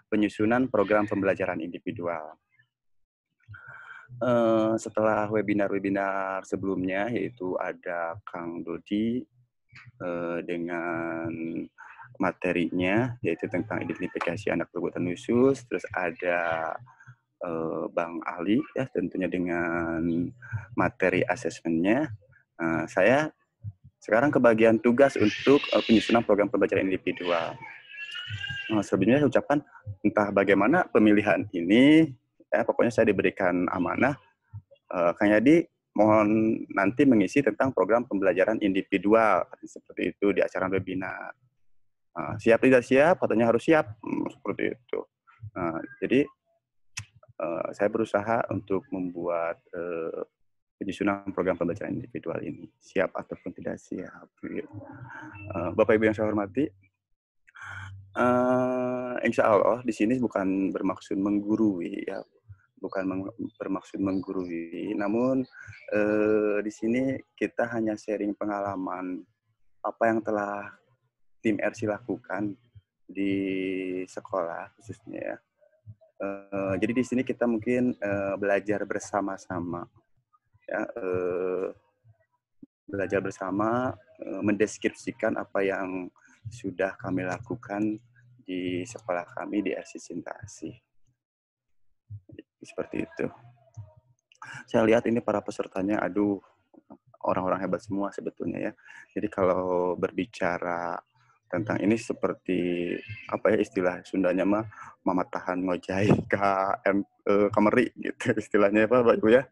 penyusunan program pembelajaran individual. Setelah webinar-webinar sebelumnya, yaitu ada Kang Dodi dengan materinya, yaitu tentang identifikasi anak berkebutuhan khusus, terus ada Bang Ali, ya tentunya dengan materi asesmennya. Saya sekarang kebagian tugas untuk penyusunan program pembelajaran individual. Sebelumnya saya ucapkan entah bagaimana pemilihan ini, ya pokoknya saya diberikan amanah. Kang Yadi mohon nanti mengisi tentang program pembelajaran individual seperti itu di acara webinar. Siap tidak siap, katanya harus siap, seperti itu. Jadi saya berusaha untuk membuat penyusunan program pembelajaran individual ini siap ataupun tidak siap. Bapak Ibu yang saya hormati, insya Allah di sini bukan bermaksud menggurui, ya, bukan bermaksud menggurui, namun di sini kita hanya sharing pengalaman apa yang telah tim RC lakukan di sekolah khususnya, ya. Jadi di sini kita mungkin belajar bersama-sama, ya, belajar bersama, mendeskripsikan apa yang sudah kami lakukan di sekolah kami di RC Sintasi. Seperti itu. Saya lihat ini para pesertanya, aduh, orang-orang hebat semua sebetulnya, ya. Jadi kalau berbicara tentang ini seperti apa ya istilah Sundanya mah mamatahan ngojai kameri gitu istilahnya Pak Ibu, ya.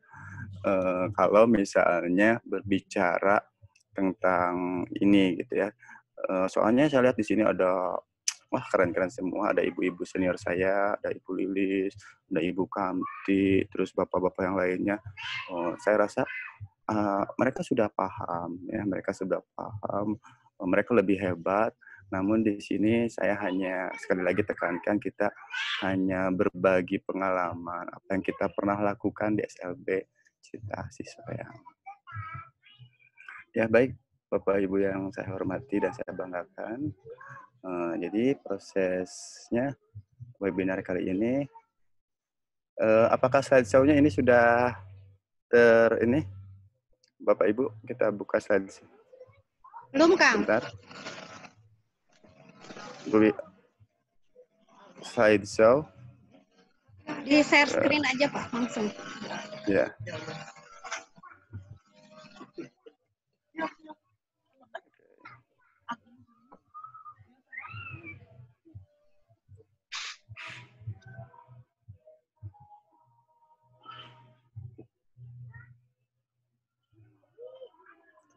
Kalau misalnya berbicara tentang ini gitu, ya. Soalnya saya lihat di sini ada wah keren-keren semua, ada ibu-ibu senior saya, ada Ibu Lilis, ada Ibu Kamti, terus bapak-bapak yang lainnya. Saya rasa mereka sudah paham, ya, mereka sudah paham, mereka lebih hebat. Namun di sini saya hanya sekali lagi tekankan kita hanya berbagi pengalaman apa yang kita pernah lakukan di SLB Cita Siswa Sayang. Ya baik, Bapak Ibu yang saya hormati dan saya banggakan. Jadi prosesnya webinar kali ini, apakah slideshow-nya ini sudah ini? Bapak Ibu, kita buka slideshow. Belum, Kang. Bentar. Slideshow. Di share screen aja, Pak, langsung. Ya.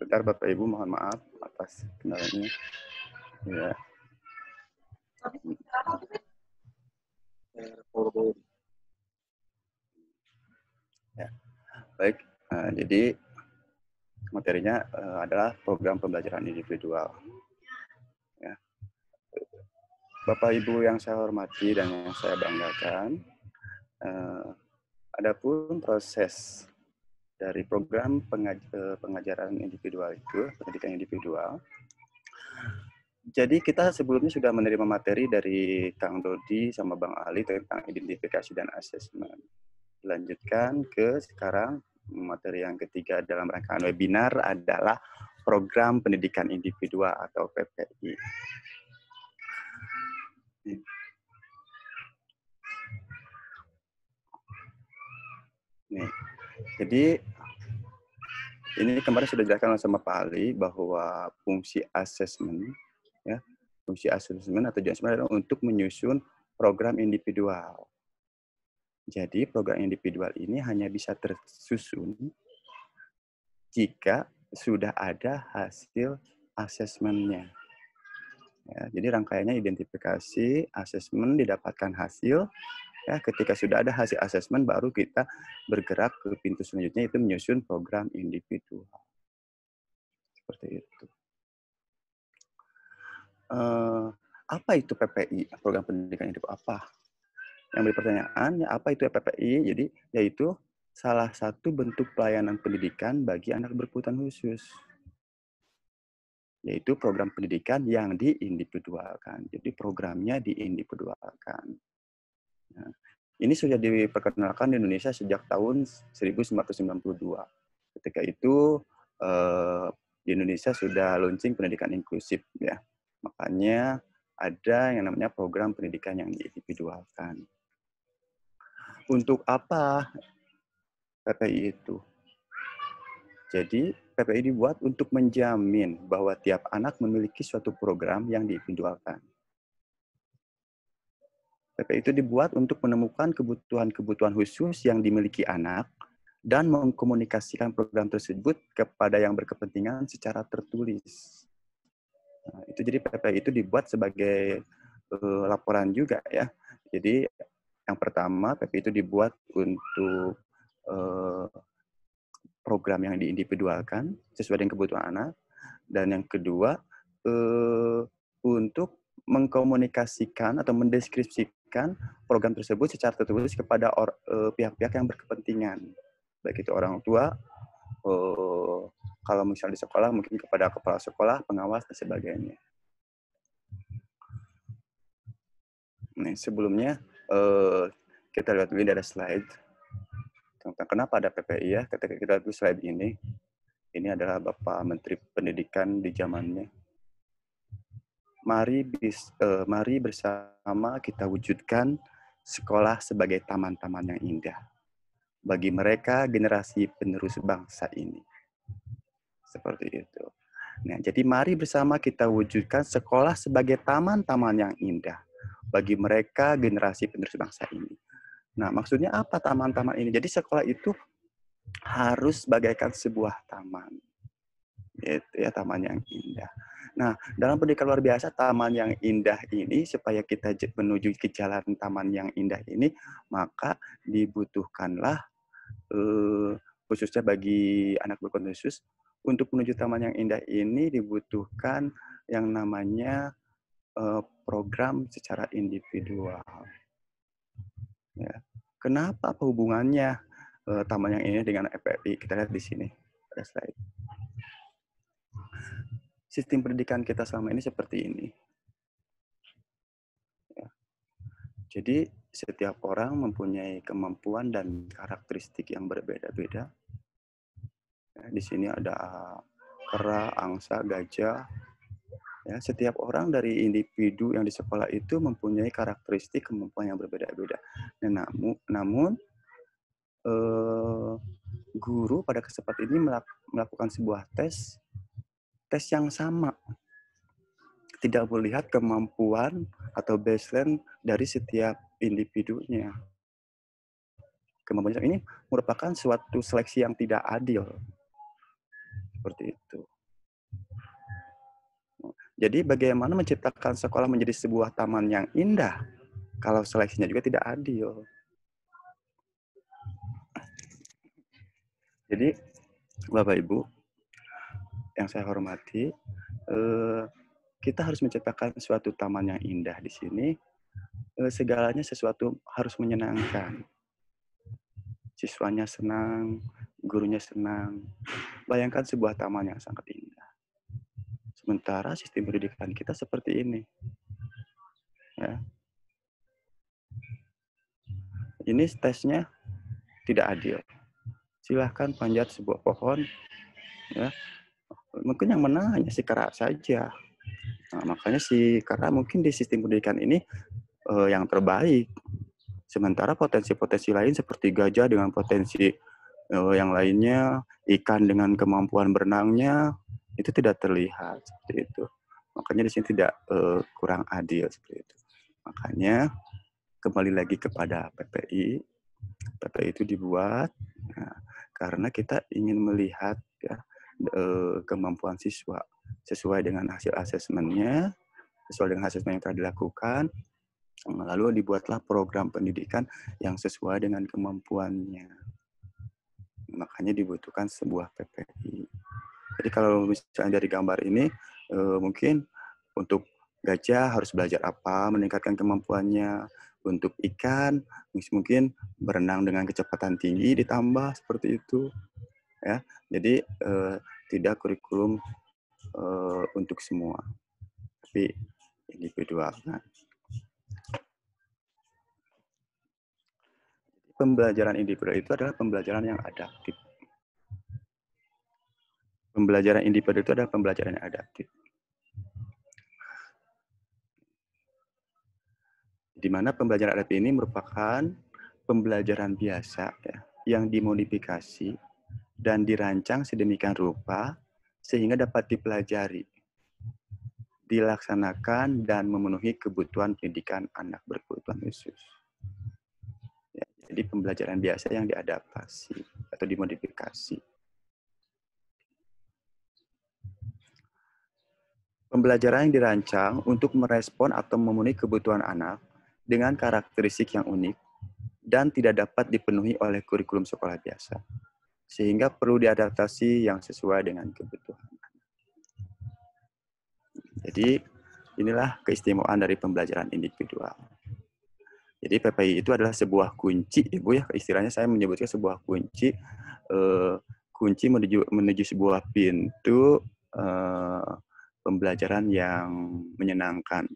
Bentar Bapak Ibu, mohon maaf atas kendalanya. Ya. Ya. Baik, jadi materinya adalah program pembelajaran individual. Ya. Bapak Ibu yang saya hormati dan yang saya banggakan, adapun proses dari program pengajaran individual itu, pendidikan individual. Jadi kita sebelumnya sudah menerima materi dari Kang Dodi sama Bang Ali tentang identifikasi dan asesmen. Dilanjutkan ke sekarang materi yang ketiga dalam rangkaian webinar adalah program pendidikan individual atau PPI. Nih, jadi ini kemarin sudah dijelaskan sama Pak Ali bahwa fungsi asesmen, ya, fungsi asesmen atau adjustment adalah untuk menyusun program individual. Jadi program individual ini hanya bisa tersusun jika sudah ada hasil asesmennya. Ya, jadi rangkaiannya identifikasi, asesmen, didapatkan hasil. Ya, ketika sudah ada hasil asesmen, baru kita bergerak ke pintu selanjutnya, itu menyusun program individual. Seperti itu. Apa itu PPI? Program pendidikan individual apa? Yang beri pertanyaan, apa itu PPI? Jadi, yaitu salah satu bentuk pelayanan pendidikan bagi anak berkebutuhan khusus. Yaitu program pendidikan yang diindividualkan. Jadi programnya diindividualkan. Ini sudah diperkenalkan di Indonesia sejak tahun 1992. Ketika itu di Indonesia sudah launching pendidikan inklusif ya. Makanya ada yang namanya program pendidikan yang diindividualkan. Untuk apa PPI itu? Jadi PPI dibuat untuk menjamin bahwa tiap anak memiliki suatu program yang diindividualkan. PPI itu dibuat untuk menemukan kebutuhan-kebutuhan khusus yang dimiliki anak dan mengkomunikasikan program tersebut kepada yang berkepentingan secara tertulis. Nah, itu jadi PPI itu dibuat sebagai laporan juga ya. Jadi yang pertama PPI itu dibuat untuk program yang diindividualkan sesuai dengan kebutuhan anak, dan yang kedua untuk mengkomunikasikan atau mendeskripsikan program tersebut secara tertulis kepada pihak-pihak yang berkepentingan, baik itu orang tua, kalau misalnya di sekolah mungkin kepada kepala sekolah, pengawas dan sebagainya. Nah, sebelumnya kita lihat dulu ada slide tentang kenapa ada PPI ya. Ketika kita lihat slide ini adalah Bapak Menteri Pendidikan di zamannya. Mari bersama kita wujudkan sekolah sebagai taman-taman yang indah bagi mereka generasi penerus bangsa ini. Seperti itu. Nah, jadi mari bersama kita wujudkan sekolah sebagai taman-taman yang indah bagi mereka generasi penerus bangsa ini. Nah, maksudnya apa taman-taman ini? Jadi sekolah itu harus bagaikan sebuah taman. Itu ya, taman yang indah. Nah, dalam pendidikan luar biasa, taman yang indah ini, supaya kita menuju ke jalan taman yang indah ini, maka dibutuhkanlah, khususnya bagi anak berkebutuhan khusus, untuk menuju taman yang indah ini dibutuhkan yang namanya program secara individual. Ya. Kenapa apa hubungannya taman yang ini dengan PPI? Kita lihat di sini pada slide. Sistem pendidikan kita selama ini seperti ini. Ya. Jadi setiap orang mempunyai kemampuan dan karakteristik yang berbeda-beda. Ya, di sini ada kera, angsa, gajah. Ya, setiap orang dari individu yang di sekolah itu mempunyai karakteristik kemampuan yang berbeda-beda. Nah, namun guru pada kesempatan ini melakukan sebuah tes yang sama. Tidak melihat kemampuan atau baseline dari setiap individunya. Kemampuan ini merupakan suatu seleksi yang tidak adil. Seperti itu. Jadi bagaimana menciptakan sekolah menjadi sebuah taman yang indah kalau seleksinya juga tidak adil. Jadi Bapak Ibu yang saya hormati, kita harus menciptakan suatu taman yang indah di sini. Segalanya sesuatu harus menyenangkan. Siswanya senang, gurunya senang. Bayangkan sebuah taman yang sangat indah. Sementara sistem pendidikan kita seperti ini. Ya. Ini tesnya tidak adil. Silahkan panjat sebuah pohon. Ya. Mungkin yang menang hanya si kera saja. Nah, makanya si kera mungkin di sistem pendidikan ini yang terbaik. Sementara potensi-potensi lain seperti gajah dengan potensi yang lainnya, ikan dengan kemampuan berenangnya, itu tidak terlihat seperti itu. Makanya di sini tidak kurang adil seperti itu. Makanya kembali lagi kepada PPI. PPI itu dibuat karena kita ingin melihat ya, kemampuan siswa sesuai dengan hasil asesmennya, sesuai dengan asesmen yang telah dilakukan. Lalu dibuatlah program pendidikan yang sesuai dengan kemampuannya. Makanya dibutuhkan sebuah PPI. Jadi kalau misalnya dari gambar ini, mungkin untuk gajah harus belajar apa, meningkatkan kemampuannya. Untuk ikan, mungkin berenang dengan kecepatan tinggi ditambah seperti itu. Ya, jadi tidak kurikulum untuk semua, tapi individual. Nah, pembelajaran individual itu adalah pembelajaran yang adaptif. Pembelajaran individu itu adalah pembelajaran yang adaptif. Di mana pembelajaran adaptif ini merupakan pembelajaran biasa ya, yang dimodifikasi dan dirancang sedemikian rupa sehingga dapat dipelajari, dilaksanakan, dan memenuhi kebutuhan pendidikan anak berkebutuhan khusus. Ya, jadi pembelajaran biasa yang diadaptasi atau dimodifikasi. Pembelajaran yang dirancang untuk merespon atau memenuhi kebutuhan anak dengan karakteristik yang unik dan tidak dapat dipenuhi oleh kurikulum sekolah biasa, sehingga perlu diadaptasi yang sesuai dengan kebutuhan. Jadi, inilah keistimewaan dari pembelajaran individual. Jadi, PPI itu adalah sebuah kunci, Ibu ya, istilahnya saya menyebutnya sebuah kunci, kunci menuju sebuah pintu pembelajaran yang menyenangkan,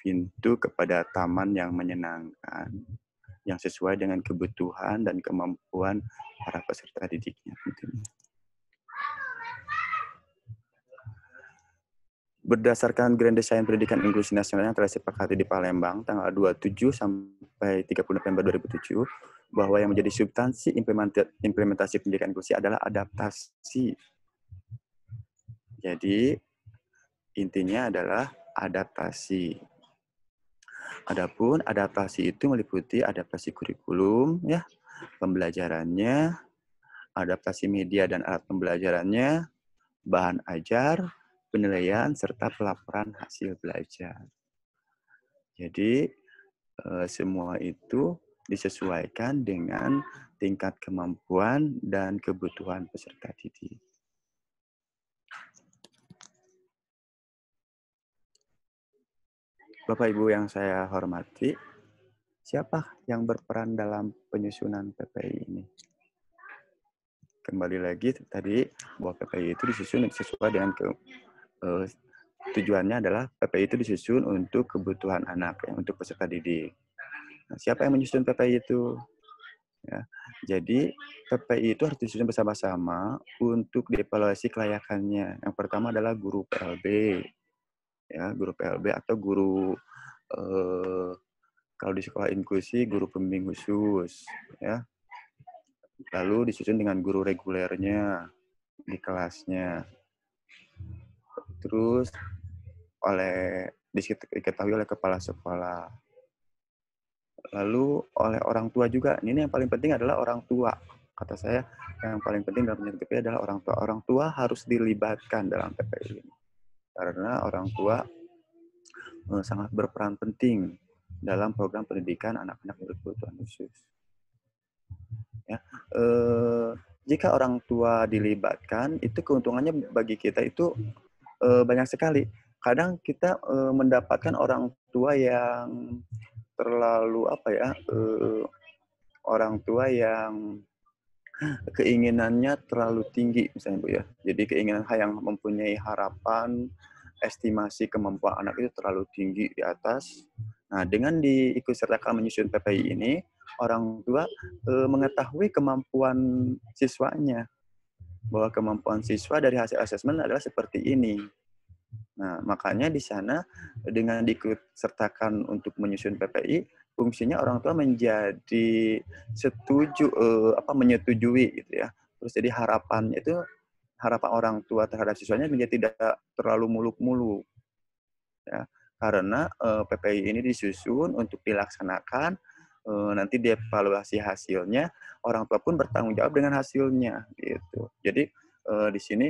pintu kepada taman yang menyenangkan, yang sesuai dengan kebutuhan dan kemampuan para peserta didiknya. Berdasarkan Grand Design Pendidikan Inklusi Nasional yang telah disepakati di Palembang tanggal 27 sampai 30 November 2007, bahwa yang menjadi substansi implementasi pendidikan inklusi adalah adaptasi. Jadi, intinya adalah adaptasi. Adapun adaptasi itu meliputi adaptasi kurikulum, ya, pembelajarannya, adaptasi media dan alat pembelajarannya, bahan ajar, penilaian, serta pelaporan hasil belajar. Jadi, semua itu disesuaikan dengan tingkat kemampuan dan kebutuhan peserta didik. Bapak Ibu yang saya hormati, siapa yang berperan dalam penyusunan PPI ini? Kembali lagi tadi bahwa PPI itu disusun sesuai dengan tujuannya adalah PPI itu disusun untuk kebutuhan anak, ya, untuk peserta didik. Nah, siapa yang menyusun PPI itu? Ya, jadi PPI itu harus disusun bersama-sama untuk dievaluasi kelayakannya. Yang pertama adalah guru PLB, ya, guru PLB atau guru kalau di sekolah inklusi guru pembimbing khusus, ya. Lalu disusun dengan guru regulernya di kelasnya. Terus diketahui oleh kepala sekolah. Lalu oleh orang tua juga. Ini yang paling penting adalah orang tua. Kata saya, yang paling penting dalam penyelenggaraan PPI adalah orang tua. Orang tua harus dilibatkan dalam PPI ini. Karena orang tua sangat berperan penting dalam program pendidikan anak-anak berkebutuhan khusus. Ya, jika orang tua dilibatkan, itu keuntungannya bagi kita itu banyak sekali. Kadang kita mendapatkan orang tua yang terlalu orang tua yang keinginannya terlalu tinggi misalnya Bu ya. Jadi keinginan yang mempunyai harapan, estimasi kemampuan anak itu terlalu tinggi di atas. Nah, dengan diikut sertakan menyusun PPI ini, orang tua mengetahui kemampuan siswanya, bahwa kemampuan siswa dari hasil asesmen adalah seperti ini. Nah, makanya di sana dengan diikut sertakan untuk menyusun PPI, fungsinya orang tua menjadi menyetujui gitu ya. Terus jadi harapannya itu, harapan orang tua terhadap siswanya menjadi tidak terlalu muluk-muluk. Ya, karena PPI ini disusun untuk dilaksanakan, nanti dievaluasi hasilnya, orang tua pun bertanggung jawab dengan hasilnya gitu. Jadi di sini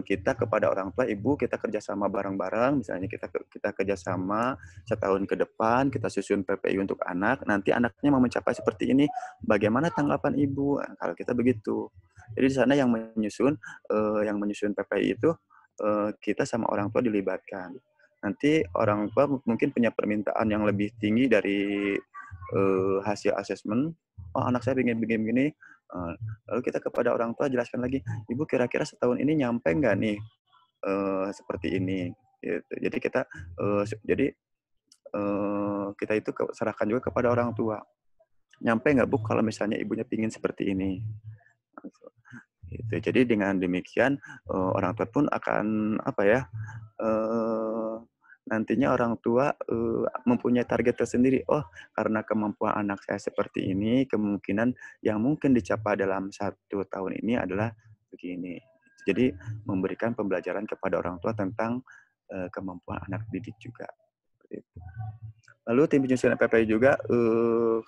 kita kepada orang tua, ibu, kita kerjasama bareng-bareng, misalnya kita kerjasama setahun ke depan, kita susun PPI untuk anak, nanti anaknya mau mencapai seperti ini, bagaimana tanggapan ibu? Nah, kalau kita begitu. Jadi di sana yang menyusun PPI itu kita sama orang tua dilibatkan. Nanti orang tua mungkin punya permintaan yang lebih tinggi dari hasil asesmen. Oh, anak saya begini. Lalu kita kepada orang tua jelaskan lagi, ibu kira-kira setahun ini nyampe nggak nih seperti ini. Gitu. Jadi kita itu serahkan juga kepada orang tua. nyampe nggak Bu kalau misalnya ibunya pingin seperti ini? Gitu. Jadi dengan demikian orang tua pun akan apa ya, nantinya orang tua mempunyai target tersendiri. Oh, karena kemampuan anak saya seperti ini, kemungkinan yang mungkin dicapai dalam 1 tahun ini adalah begini. Jadi memberikan pembelajaran kepada orang tua tentang kemampuan anak didik juga. Seperti itu. Lalu tim penyusunan PPI juga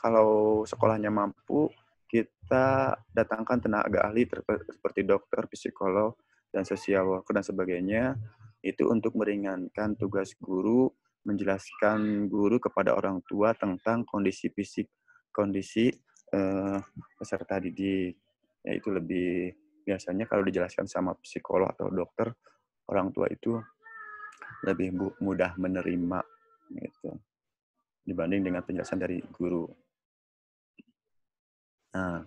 kalau sekolahnya mampu, kita datangkan tenaga ahli seperti dokter, psikolog, dan social worker dan sebagainya, itu untuk meringankan tugas guru, menjelaskan guru kepada orang tua tentang kondisi fisik, kondisi peserta didik. Ya, itu lebih biasanya kalau dijelaskan sama psikolog atau dokter, orang tua itu lebih mudah menerima gitu dibanding dengan penjelasan dari guru. Nah,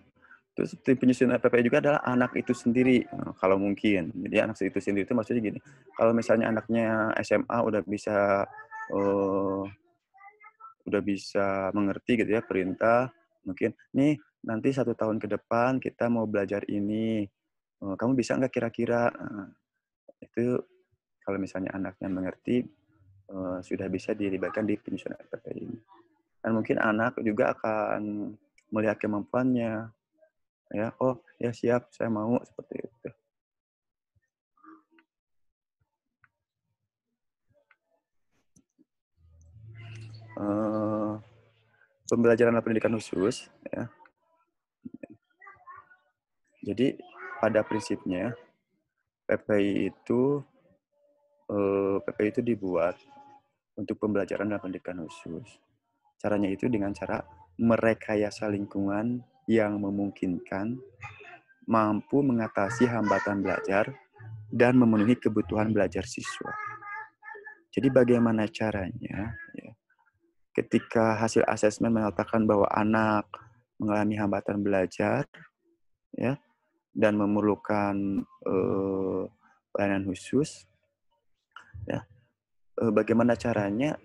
terus tim penyusun PPI juga adalah anak itu sendiri, kalau mungkin. Jadi anak itu sendiri itu maksudnya gini, kalau misalnya anaknya SMA udah bisa mengerti gitu ya perintah, mungkin, "Nih, nanti 1 tahun ke depan kita mau belajar ini, kamu bisa nggak kira-kira?" Itu kalau misalnya anaknya mengerti, sudah bisa dilibatkan di penyusunan PPI. Dan mungkin anak juga akan melihat kemampuannya, ya, "Oh, ya siap, saya mau," seperti itu. Eee, Pembelajaran dan pendidikan khusus, ya. Jadi pada prinsipnya PPI itu dibuat untuk pembelajaran dan pendidikan khusus. Caranya itu dengan cara merekayasa lingkungan yang memungkinkan mampu mengatasi hambatan belajar dan memenuhi kebutuhan belajar siswa. Jadi bagaimana caranya, ya, ketika hasil asesmen mengatakan bahwa anak mengalami hambatan belajar, ya, dan memerlukan pelayanan khusus, ya, bagaimana caranya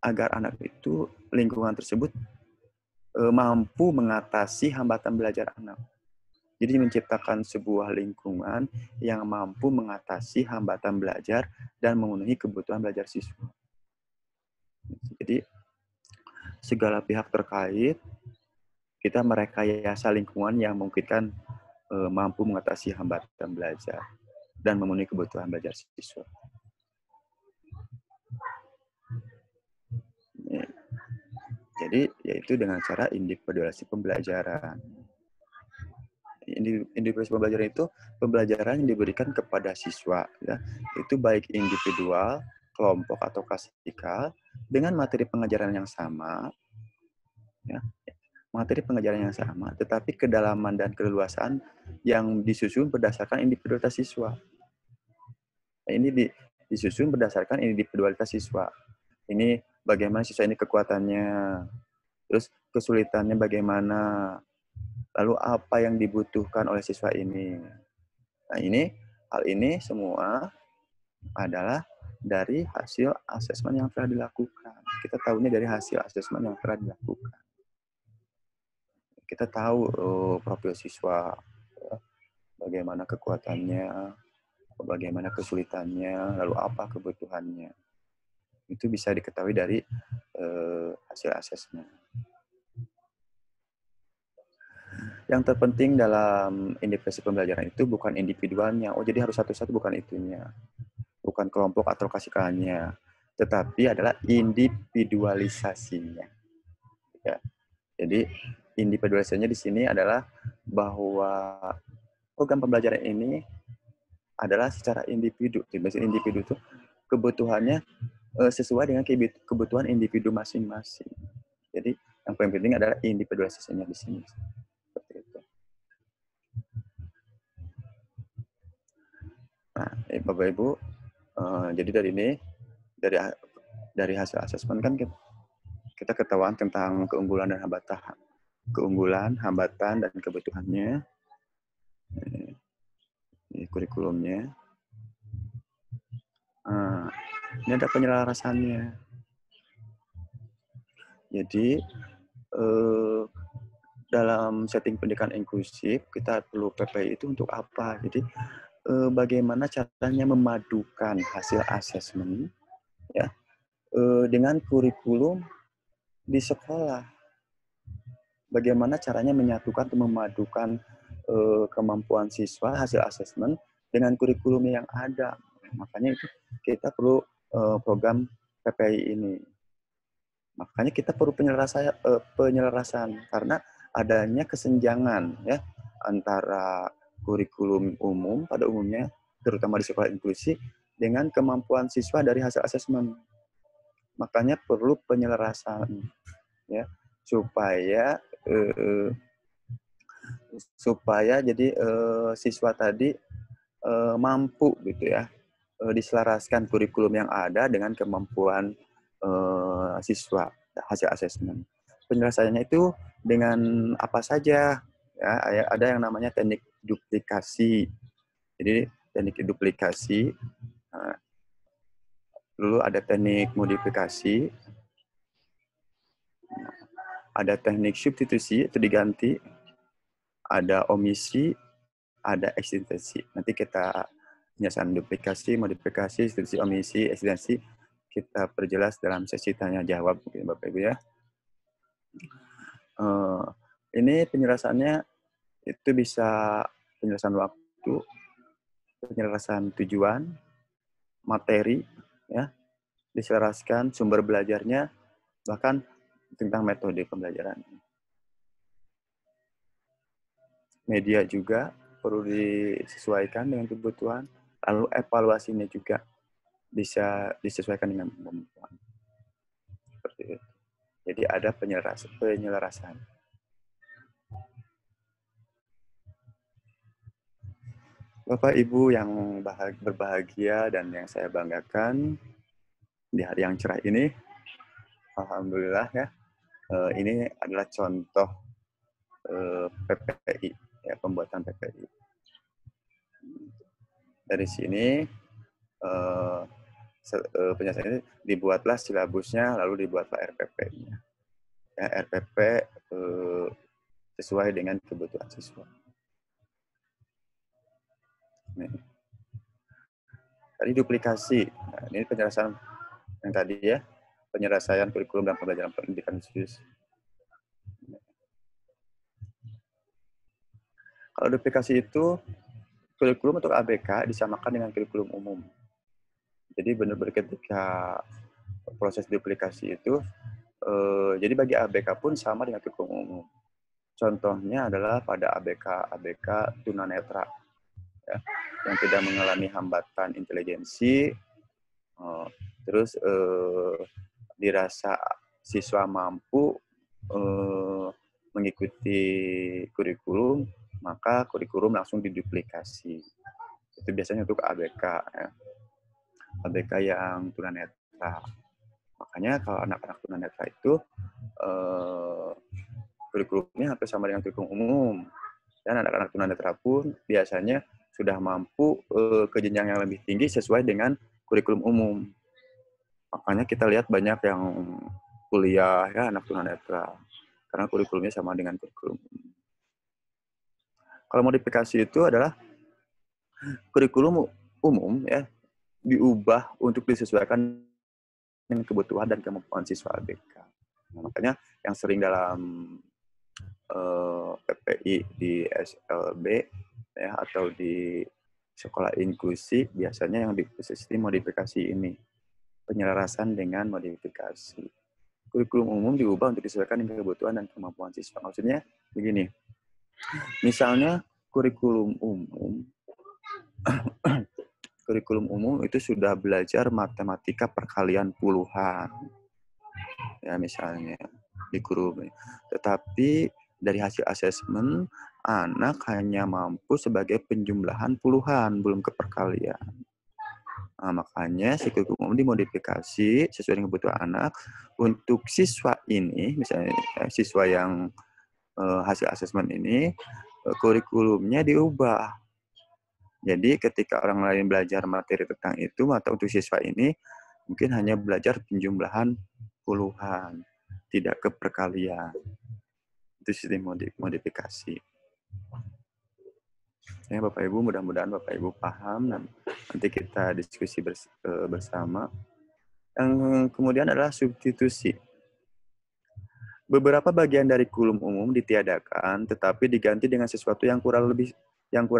agar anak itu lingkungan tersebut mampu mengatasi hambatan belajar anak. Jadi menciptakan sebuah lingkungan yang mampu mengatasi hambatan belajar dan memenuhi kebutuhan belajar siswa. Jadi segala pihak terkait kita merekayasa lingkungan yang memungkinkan mampu mengatasi hambatan belajar dan memenuhi kebutuhan belajar siswa. Jadi yaitu dengan cara individualisasi pembelajaran. Individualisasi pembelajaran itu pembelajaran yang diberikan kepada siswa, ya, itu baik individual, kelompok atau klasikal dengan materi pengajaran yang sama, ya, materi pengajaran yang sama, tetapi kedalaman dan keleluasaan yang disusun berdasarkan individualitas siswa. Ini disusun berdasarkan individualitas siswa. Ini bagaimana siswa ini kekuatannya, terus kesulitannya bagaimana, lalu apa yang dibutuhkan oleh siswa ini. Nah, hal ini semua adalah dari hasil asesmen yang telah dilakukan. Kita tahunya dari hasil asesmen yang telah dilakukan. Kita tahu profil siswa, bagaimana kekuatannya, bagaimana kesulitannya, lalu apa kebutuhannya. Itu bisa diketahui dari hasil asesmen. Yang terpenting dalam individuasi pembelajaran itu bukan individualnya. Oh, jadi harus satu-satu, bukan itunya. Bukan kelompok atau klasikalnya. Tetapi adalah individualisasinya. Ya. Jadi individualisasinya di sini adalah bahwa program pembelajaran ini adalah secara individu. Jadi individu itu kebutuhannya sesuai dengan kebutuhan individu masing-masing. Jadi yang paling penting adalah individualisasinya di sini. Seperti itu. Nah, Bapak Ibu, jadi dari hasil asesmen kan kita ketahuan tentang keunggulan, hambatan dan kebutuhannya, kurikulumnya. Nah, ini ada penyelarasannya. Jadi dalam setting pendidikan inklusif kita perlu PPI itu untuk apa? Jadi bagaimana caranya memadukan hasil asesmen ya dengan kurikulum di sekolah. Bagaimana caranya menyatukan atau memadukan kemampuan siswa hasil asesmen dengan kurikulum yang ada. Makanya itu kita perlu program PPI ini. Makanya kita perlu penyelarasan karena adanya kesenjangan ya antara kurikulum umum pada umumnya terutama di sekolah inklusi dengan kemampuan siswa dari hasil asesmen. Makanya perlu penyelarasan ya supaya jadi siswa tadi mampu gitu ya diselaraskan kurikulum yang ada dengan kemampuan siswa hasil asesmen. Penjelasannya itu dengan apa saja ya ada yang namanya teknik duplikasi. Jadi teknik duplikasi, lalu ada teknik modifikasi, ada teknik substitusi itu diganti, ada omisi, ada eksistensi. Nanti kita penjelasan duplikasi, modifikasi, substitusi, omisi, eksistensi kita perjelas dalam sesi tanya jawab mungkin Bapak Ibu ya. Ini penjelasannya itu bisa penjelasan waktu, penjelasan tujuan, materi, ya, diselaraskan sumber belajarnya, bahkan tentang metode pembelajaran. Media juga perlu disesuaikan dengan kebutuhan, lalu evaluasinya juga bisa disesuaikan dengan kemampuan. Seperti itu. Jadi ada penyelarasan. Bapak Ibu yang berbahagia dan yang saya banggakan di hari yang cerah ini, alhamdulillah ya, ini adalah contoh PPI, ya, pembuatan PPI. Dari sini penjelasannya dibuatlah silabusnya, lalu dibuatlah RPP-nya. Ya, RPP sesuai dengan kebutuhan siswa. Nih. Tadi duplikasi. Nah, ini penjelasan yang tadi ya, penyelesaian kurikulum dan pembelajaran pendidikan khusus. Kalau duplikasi itu kurikulum untuk ABK disamakan dengan kurikulum umum. Jadi benar-benar ketika proses duplikasi itu, jadi bagi ABK pun sama dengan kurikulum umum. Contohnya adalah pada ABK tunanetra, ya, yang tidak mengalami hambatan inteligensi, terus dirasa siswa mampu mengikuti kurikulum, maka kurikulum langsung diduplikasi. Itu biasanya untuk ABK, ya. ABK yang tunanetra. Makanya kalau anak-anak tunanetra itu kurikulumnya hampir sama dengan kurikulum umum. Dan anak-anak tunanetra pun biasanya sudah mampu ke jenjang yang lebih tinggi sesuai dengan kurikulum umum. Makanya kita lihat banyak yang kuliah ya anak tunanetra karena kurikulumnya sama dengan kurikulum umum. Kalau modifikasi itu adalah kurikulum umum ya diubah untuk disesuaikan dengan kebutuhan dan kemampuan siswa ABK. Nah, makanya yang sering dalam PPI di SLB ya atau di sekolah inklusi biasanya yang sistem modifikasi ini, penyelarasan dengan modifikasi. Kurikulum umum diubah untuk disesuaikan dengan kebutuhan dan kemampuan siswa. Maksudnya begini, misalnya kurikulum umum itu sudah belajar matematika perkalian puluhan, ya misalnya di kurikulum. Tetapi dari hasil asesmen anak hanya mampu sebagai penjumlahan puluhan, belum ke perkalian. Nah, makanya si kurikulum dimodifikasi sesuai dengan kebutuhan anak. Untuk siswa ini, misalnya siswa yang hasil asesmen ini, kurikulumnya diubah. Jadi ketika orang lain belajar materi tentang itu, atau untuk siswa ini mungkin hanya belajar penjumlahan puluhan, tidak ke perkalian. Itu sistem modifikasi. Ya, Bapak Ibu, mudah-mudahan Bapak Ibu paham dan nanti kita diskusi bersama. Yang kemudian adalah substitusi. Beberapa bagian dari kurikulum umum ditiadakan, tetapi diganti dengan sesuatu yang kurang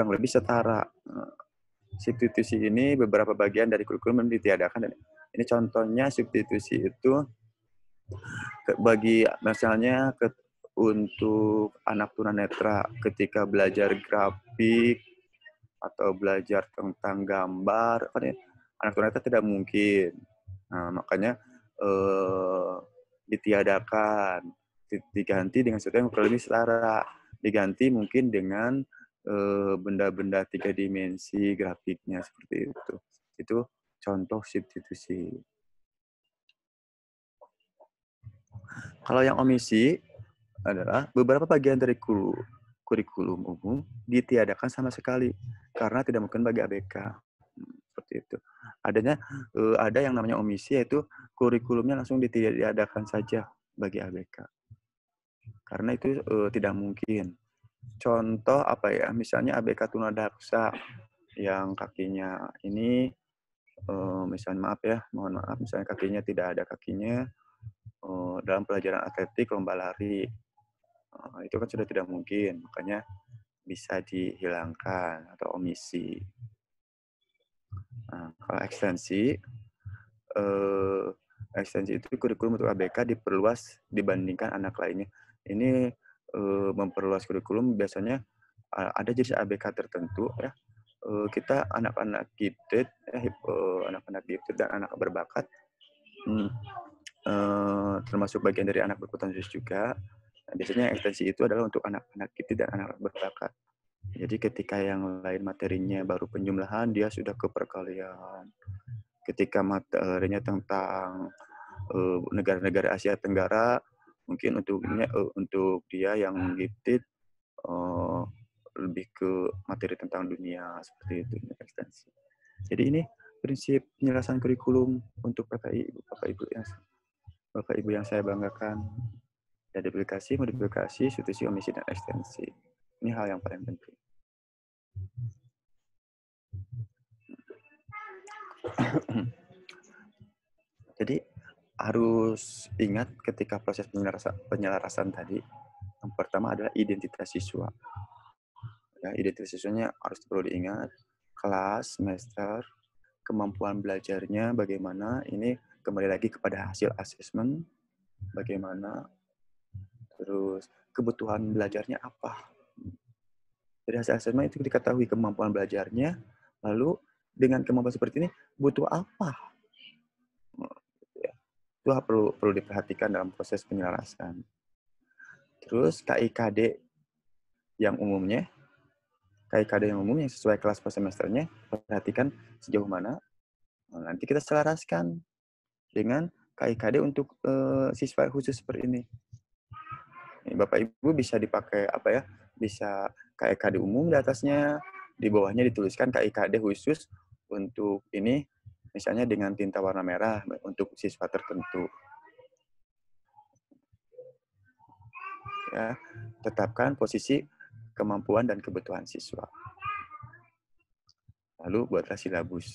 lebih setara. Substitusi ini beberapa bagian dari kurikulum ditiadakan. Ini contohnya substitusi itu bagi misalnya untuk anak tunanetra ketika belajar grafik atau belajar tentang gambar, kan ya, anak tunanetra tidak mungkin. Nah, makanya ditiadakan, diganti dengan sesuatu yang kurang lebih setara, diganti mungkin dengan benda-benda 3 dimensi grafiknya seperti itu. Itu contoh substitusi. Kalau yang omisi adalah beberapa bagian dari kurikulum umum ditiadakan sama sekali karena tidak mungkin bagi ABK. Seperti itu. Ada yang namanya omisi, yaitu kurikulumnya langsung ditiadakan saja bagi ABK. Karena itu tidak mungkin. Contoh apa ya? Misalnya ABK tunadaksa yang kakinya ini misalnya mohon maaf, misalnya kakinya tidak ada kakinya dalam pelajaran atletik lomba lari. Itu kan sudah tidak mungkin, makanya bisa dihilangkan atau omisi. Nah, kalau ekstensi itu kurikulum untuk ABK diperluas dibandingkan anak lainnya. Ini memperluas kurikulum biasanya ada jenis ABK tertentu ya. Kita anak-anak gifted dan anak berbakat termasuk bagian dari anak berkebutuhan khusus juga. Nah, biasanya ekstensi itu adalah untuk anak-anak gifted dan anak berbakat. Jadi ketika yang lain materinya baru penjumlahan, dia sudah ke perkalian. Ketika materinya tentang negara-negara Asia Tenggara, mungkin untuk dia yang gifted lebih ke materi tentang dunia, seperti itu ekstensi. Jadi ini prinsip penyelesaian kurikulum untuk Bapak Ibu yang saya banggakan. Ada duplikasi, modifikasi, substitusi, omisi, dan ekstensi. Ini hal yang paling penting. Jadi harus ingat ketika proses penyelarasan tadi, yang pertama adalah identitas siswa. Ya, identitas siswanya harus perlu diingat, kelas, semester, kemampuan belajarnya bagaimana, ini kembali lagi kepada hasil asesmen, bagaimana, terus kebutuhan belajarnya apa. Dari hasil asesmen itu diketahui kemampuan belajarnya, lalu dengan kemampuan seperti ini butuh apa. Itu perlu diperhatikan dalam proses penyelarasan. Terus KIKD yang umum yang sesuai kelas per semesternya, perhatikan sejauh mana. Nanti kita selaraskan dengan KIKD untuk siswa khusus seperti ini. Bapak Ibu bisa dipakai bisa KIKD umum di atasnya, di bawahnya dituliskan KIKD khusus untuk ini, misalnya dengan tinta warna merah untuk siswa tertentu. Ya, tetapkan posisi kemampuan dan kebutuhan siswa. Lalu buatlah silabus.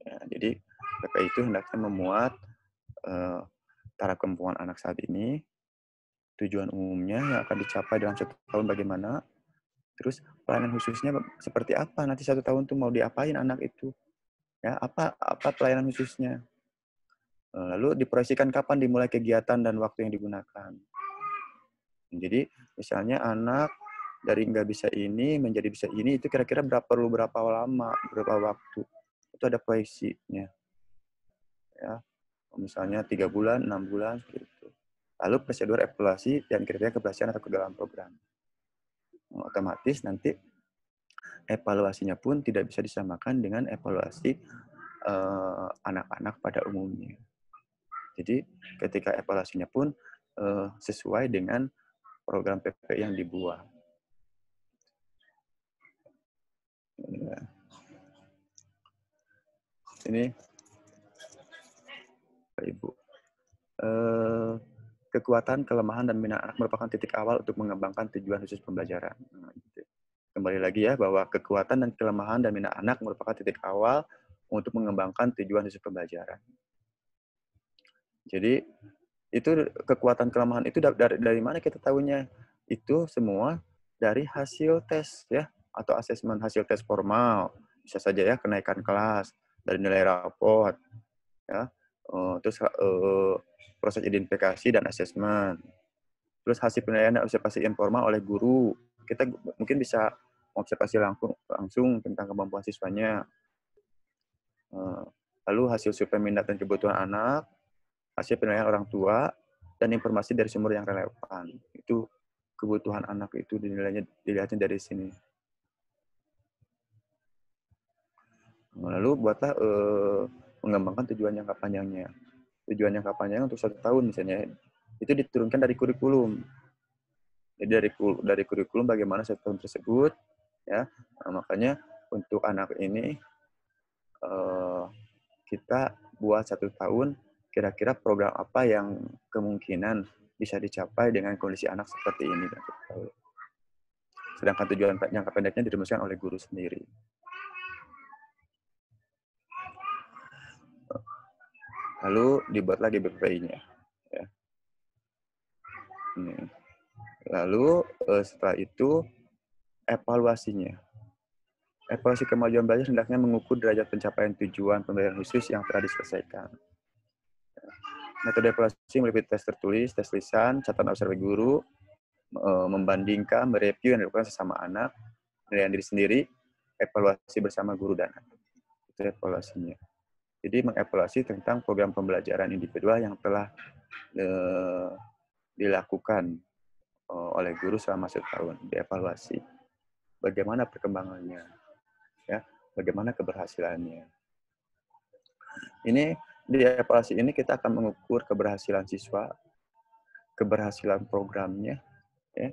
Ya, jadi Bapak itu hendaknya memuat taraf kemampuan anak saat ini, tujuan umumnya yang akan dicapai dalam 1 tahun bagaimana, terus pelayanan khususnya seperti apa, nanti 1 tahun tuh mau diapain anak itu, ya apa pelayanan khususnya. Lalu diproyeksikan kapan dimulai kegiatan dan waktu yang digunakan. Jadi misalnya anak dari nggak bisa ini menjadi bisa ini, itu kira-kira perlu berapa lama, berapa waktu, itu ada proyeksinya. Ya, misalnya 3 bulan, 6 bulan, gitu. Lalu prosedur evaluasi dan kriteria keberhasilan atau kegagalan program. Otomatis nanti evaluasinya pun tidak bisa disamakan dengan evaluasi anak-anak pada umumnya. Jadi ketika evaluasinya pun sesuai dengan program PPI yang dibuat. Ini Pak Ibu. kekuatan, kelemahan, dan minat anak merupakan titik awal untuk mengembangkan tujuan khusus pembelajaran. Nah, gitu. Kembali lagi ya, bahwa kekuatan dan kelemahan dan minat anak merupakan titik awal untuk mengembangkan tujuan khusus pembelajaran. Jadi, itu kekuatan kelemahan itu dari mana kita tahunya? Itu semua dari hasil tes ya, atau asesmen hasil tes formal. Bisa saja ya, kenaikan kelas, dari nilai raport, ya. Terus proses identifikasi dan asesmen. Terus hasil penilaian dan observasi informal oleh guru. Kita mungkin bisa observasi langsung tentang kemampuan siswanya. Lalu hasil survei minat dan kebutuhan anak, hasil penilaian orang tua, dan informasi dari sumber yang relevan. Itu kebutuhan anak itu dilihatnya dari sini. Lalu buatlah mengembangkan tujuan jangka panjangnya. Tujuan jangka panjang untuk 1 tahun misalnya, itu diturunkan dari kurikulum. Jadi dari kurikulum bagaimana 1 tahun tersebut, ya. Nah, makanya untuk anak ini kita buat 1 tahun, kira-kira program apa yang kemungkinan bisa dicapai dengan kondisi anak seperti ini. Sedangkan tujuan jangka pendeknya dirumuskan oleh guru sendiri. Lalu dibuat lagi BPI-nya. Ya. Lalu setelah itu evaluasinya. Evaluasi kemajuan belajar hendaknya mengukur derajat pencapaian tujuan pembelajaran khusus yang telah diselesaikan. Metode evaluasi meliputi tes tertulis, tes lisan, catatan observasi guru, membandingkan, mereview yang dilakukan sesama anak, penilaian diri sendiri, evaluasi bersama guru dan anak. Itu evaluasinya. Jadi mengevaluasi tentang program pembelajaran individual yang telah dilakukan oleh guru selama 1 tahun, dievaluasi. Bagaimana perkembangannya, ya, bagaimana keberhasilannya. Ini di evaluasi ini kita akan mengukur keberhasilan siswa, keberhasilan programnya, ya,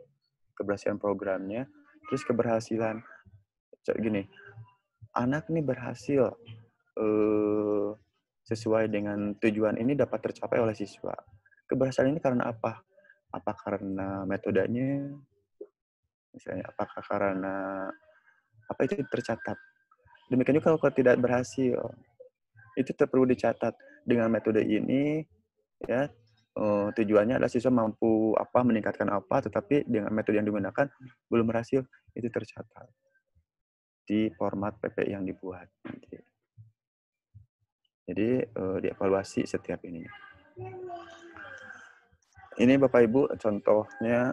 keberhasilan programnya, terus keberhasilan gini, anak ini berhasil sesuai dengan tujuan ini dapat tercapai oleh siswa. Keberhasilan ini karena apa? Apa karena metodenya, misalnya, apakah karena apa itu tercatat. Demikian juga kalau tidak berhasil, itu perlu dicatat dengan metode ini, ya. Tujuannya adalah siswa mampu meningkatkan tetapi dengan metode yang digunakan belum berhasil, itu tercatat di format PPI yang dibuat. Jadi dievaluasi setiap ini. Ini Bapak Ibu contohnya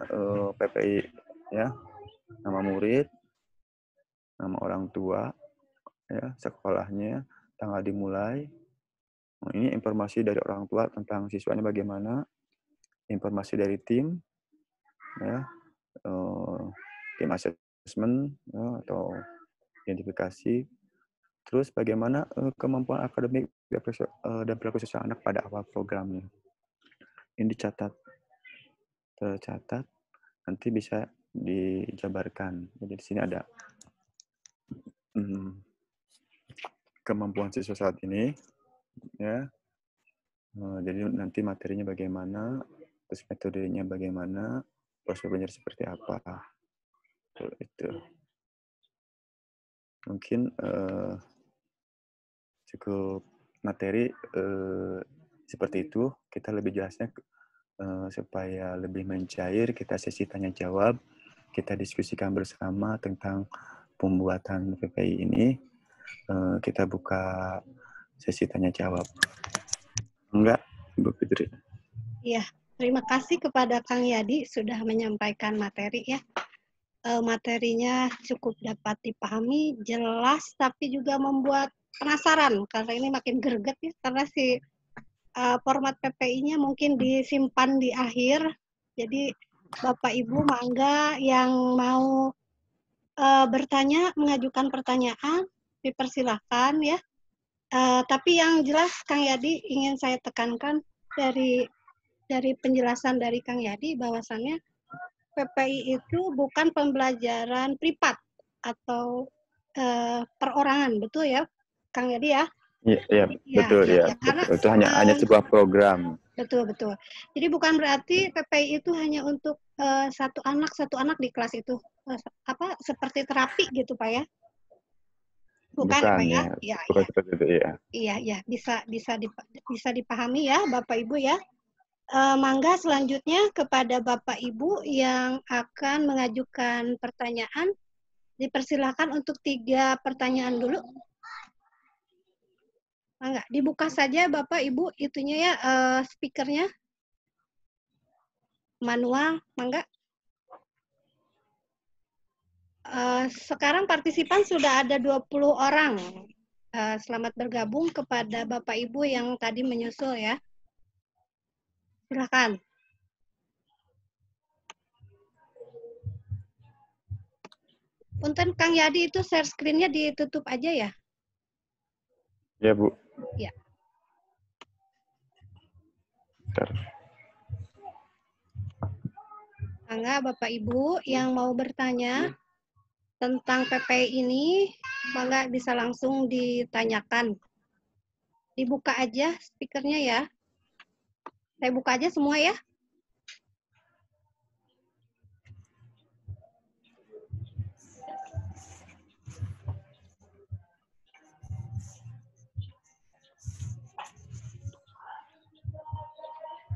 PPI, ya, nama murid, nama orang tua, ya, sekolahnya, tanggal dimulai. Ini informasi dari orang tua tentang siswanya bagaimana, informasi dari tim, ya, tim asesmen, ya, atau identifikasi, terus bagaimana kemampuan akademik dan perilaku sosial anak pada awal programnya. Ini dicatat, tercatat, nanti bisa dijabarkan. Jadi di sini ada kemampuan siswa saat ini, ya. Jadi nanti materinya bagaimana, terus metodenya bagaimana, proses belajar seperti apa. Itu mungkin cukup materi seperti itu. Kita lebih jelasnya supaya lebih mencair, kita sesi tanya jawab, kita diskusikan bersama tentang pembuatan PPI ini. Kita buka sesi tanya jawab. Enggak, Bu Fitri? Iya, terima kasih kepada Kang Yadi sudah menyampaikan materi ya. Materinya cukup dapat dipahami, jelas, tapi juga membuat penasaran karena ini makin greget ya, karena si format PPI-nya mungkin disimpan di akhir. Jadi Bapak Ibu mangga yang mau bertanya, mengajukan pertanyaan, dipersilahkan ya. Tapi yang jelas Kang Yadi ingin saya tekankan dari penjelasan dari Kang Yadi bahwasannya PPI itu bukan pembelajaran privat atau perorangan, betul ya, Kang Yadi ya? Iya, betul ya. Karena Itu hanya sebuah program. Betul, betul. Jadi bukan berarti PPI itu hanya untuk satu anak di kelas itu seperti terapi gitu Pak ya? Bukan ya Bukan Pak ya? ya, Ya, bukan ya, seperti itu ya. iya, ya. Bisa dipahami ya Bapak Ibu ya. Mangga selanjutnya kepada Bapak Ibu yang akan mengajukan pertanyaan, dipersilakan untuk 3 pertanyaan dulu. Mangga, dibuka saja Bapak Ibu itunya ya, speakernya, manual, mangga. Sekarang partisipan sudah ada 20 orang. Selamat bergabung kepada Bapak Ibu yang tadi menyusul ya. Silakan. Punten Kang Yadi itu share screen-nya ditutup aja ya? Ya, Bu. Ya. Bentar. Mangga Bapak Ibu yang mau bertanya tentang PPI ini, mangga bisa langsung ditanyakan. Dibuka aja speakernya ya. Saya buka aja semua ya.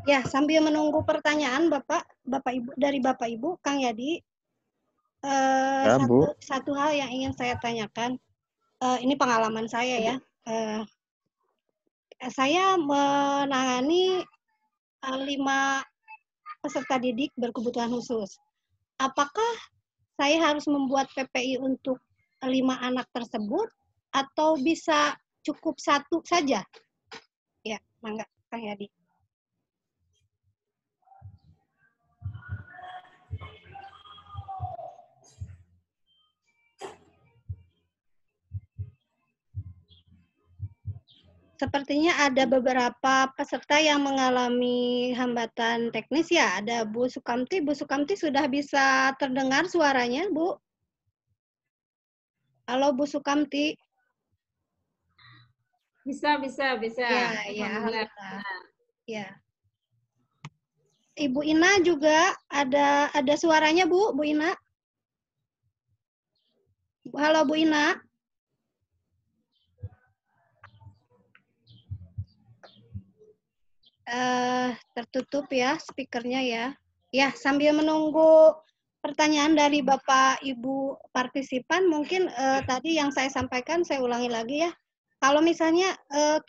Ya, sambil menunggu pertanyaan Bapak Ibu dari Bapak Ibu, Kang Yadi, Ya, Bu. satu hal yang ingin saya tanyakan, ini pengalaman saya ya. Saya menangani 5 peserta didik berkebutuhan khusus. Apakah saya harus membuat PPI untuk 5 anak tersebut atau bisa cukup 1 saja? Ya, mangga Kang Yadi. Sepertinya ada beberapa peserta yang mengalami hambatan teknis ya. Ada Bu Sukamti. Bu Sukamti sudah bisa terdengar suaranya, Bu? Halo Bu Sukamti. Bisa. Ya, ya, Alhamdulillah. alhamdulillah. Ya. Ibu Ina juga ada suaranya, Bu? Bu Ina? Halo Bu Ina. Tertutup ya speakernya ya. Ya, sambil menunggu pertanyaan dari Bapak Ibu partisipan, mungkin tadi yang saya sampaikan saya ulangi lagi ya. Kalau misalnya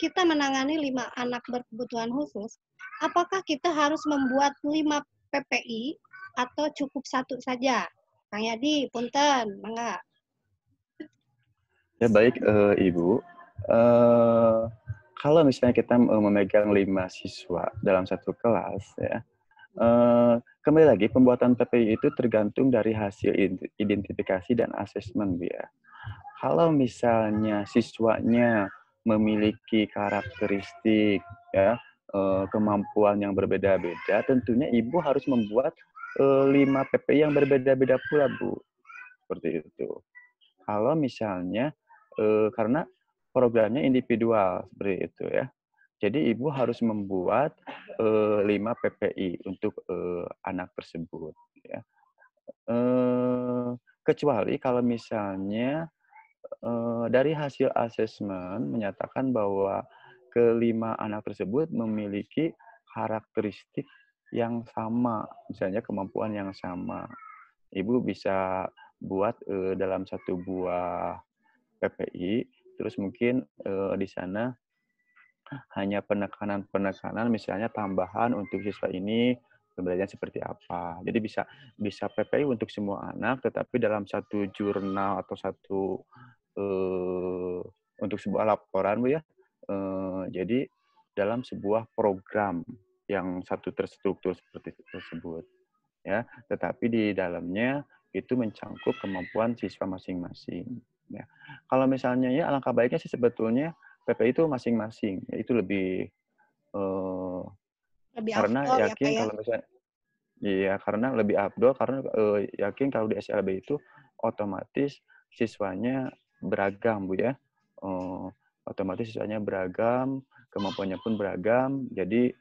kita menangani 5 anak berkebutuhan khusus, apakah kita harus membuat 5 PPI atau cukup 1 saja? Kang Yadi, punten, mangga. Ya, baik, Ibu. Kalau misalnya kita memegang 5 siswa dalam satu kelas, ya, kembali lagi pembuatan PPI itu tergantung dari hasil identifikasi dan asesmen, Bu, ya. Kalau misalnya siswanya memiliki karakteristik, ya, kemampuan yang berbeda-beda, tentunya Ibu harus membuat 5 PPI yang berbeda-beda pula, Bu. Seperti itu. Kalau misalnya karena programnya individual seperti itu ya. Jadi ibu harus membuat 5 PPI untuk anak tersebut ya. Kecuali kalau misalnya dari hasil asesmen menyatakan bahwa kelima anak tersebut memiliki karakteristik yang sama, misalnya kemampuan yang sama. Ibu bisa buat dalam satu buah PPI, terus mungkin di sana hanya penekanan-penekanan, misalnya tambahan untuk siswa ini pembelajaran seperti apa. Jadi bisa bisa PPI untuk semua anak, tetapi dalam satu jurnal atau satu untuk sebuah laporan, Bu ya. Jadi dalam sebuah program yang satu terstruktur seperti tersebut, ya. Tetapi di dalamnya itu mencangkup kemampuan siswa masing-masing. Ya. Kalau misalnya ya alangkah baiknya sih sebetulnya PPI itu masing-masing, ya, itu lebih Lebih karena afdol ya, Pak yakin ya. kalau misalnya iya karena lebih afdol karena yakin kalau di SLB itu otomatis siswanya beragam, Bu ya. Otomatis siswanya beragam, kemampuannya pun beragam, jadi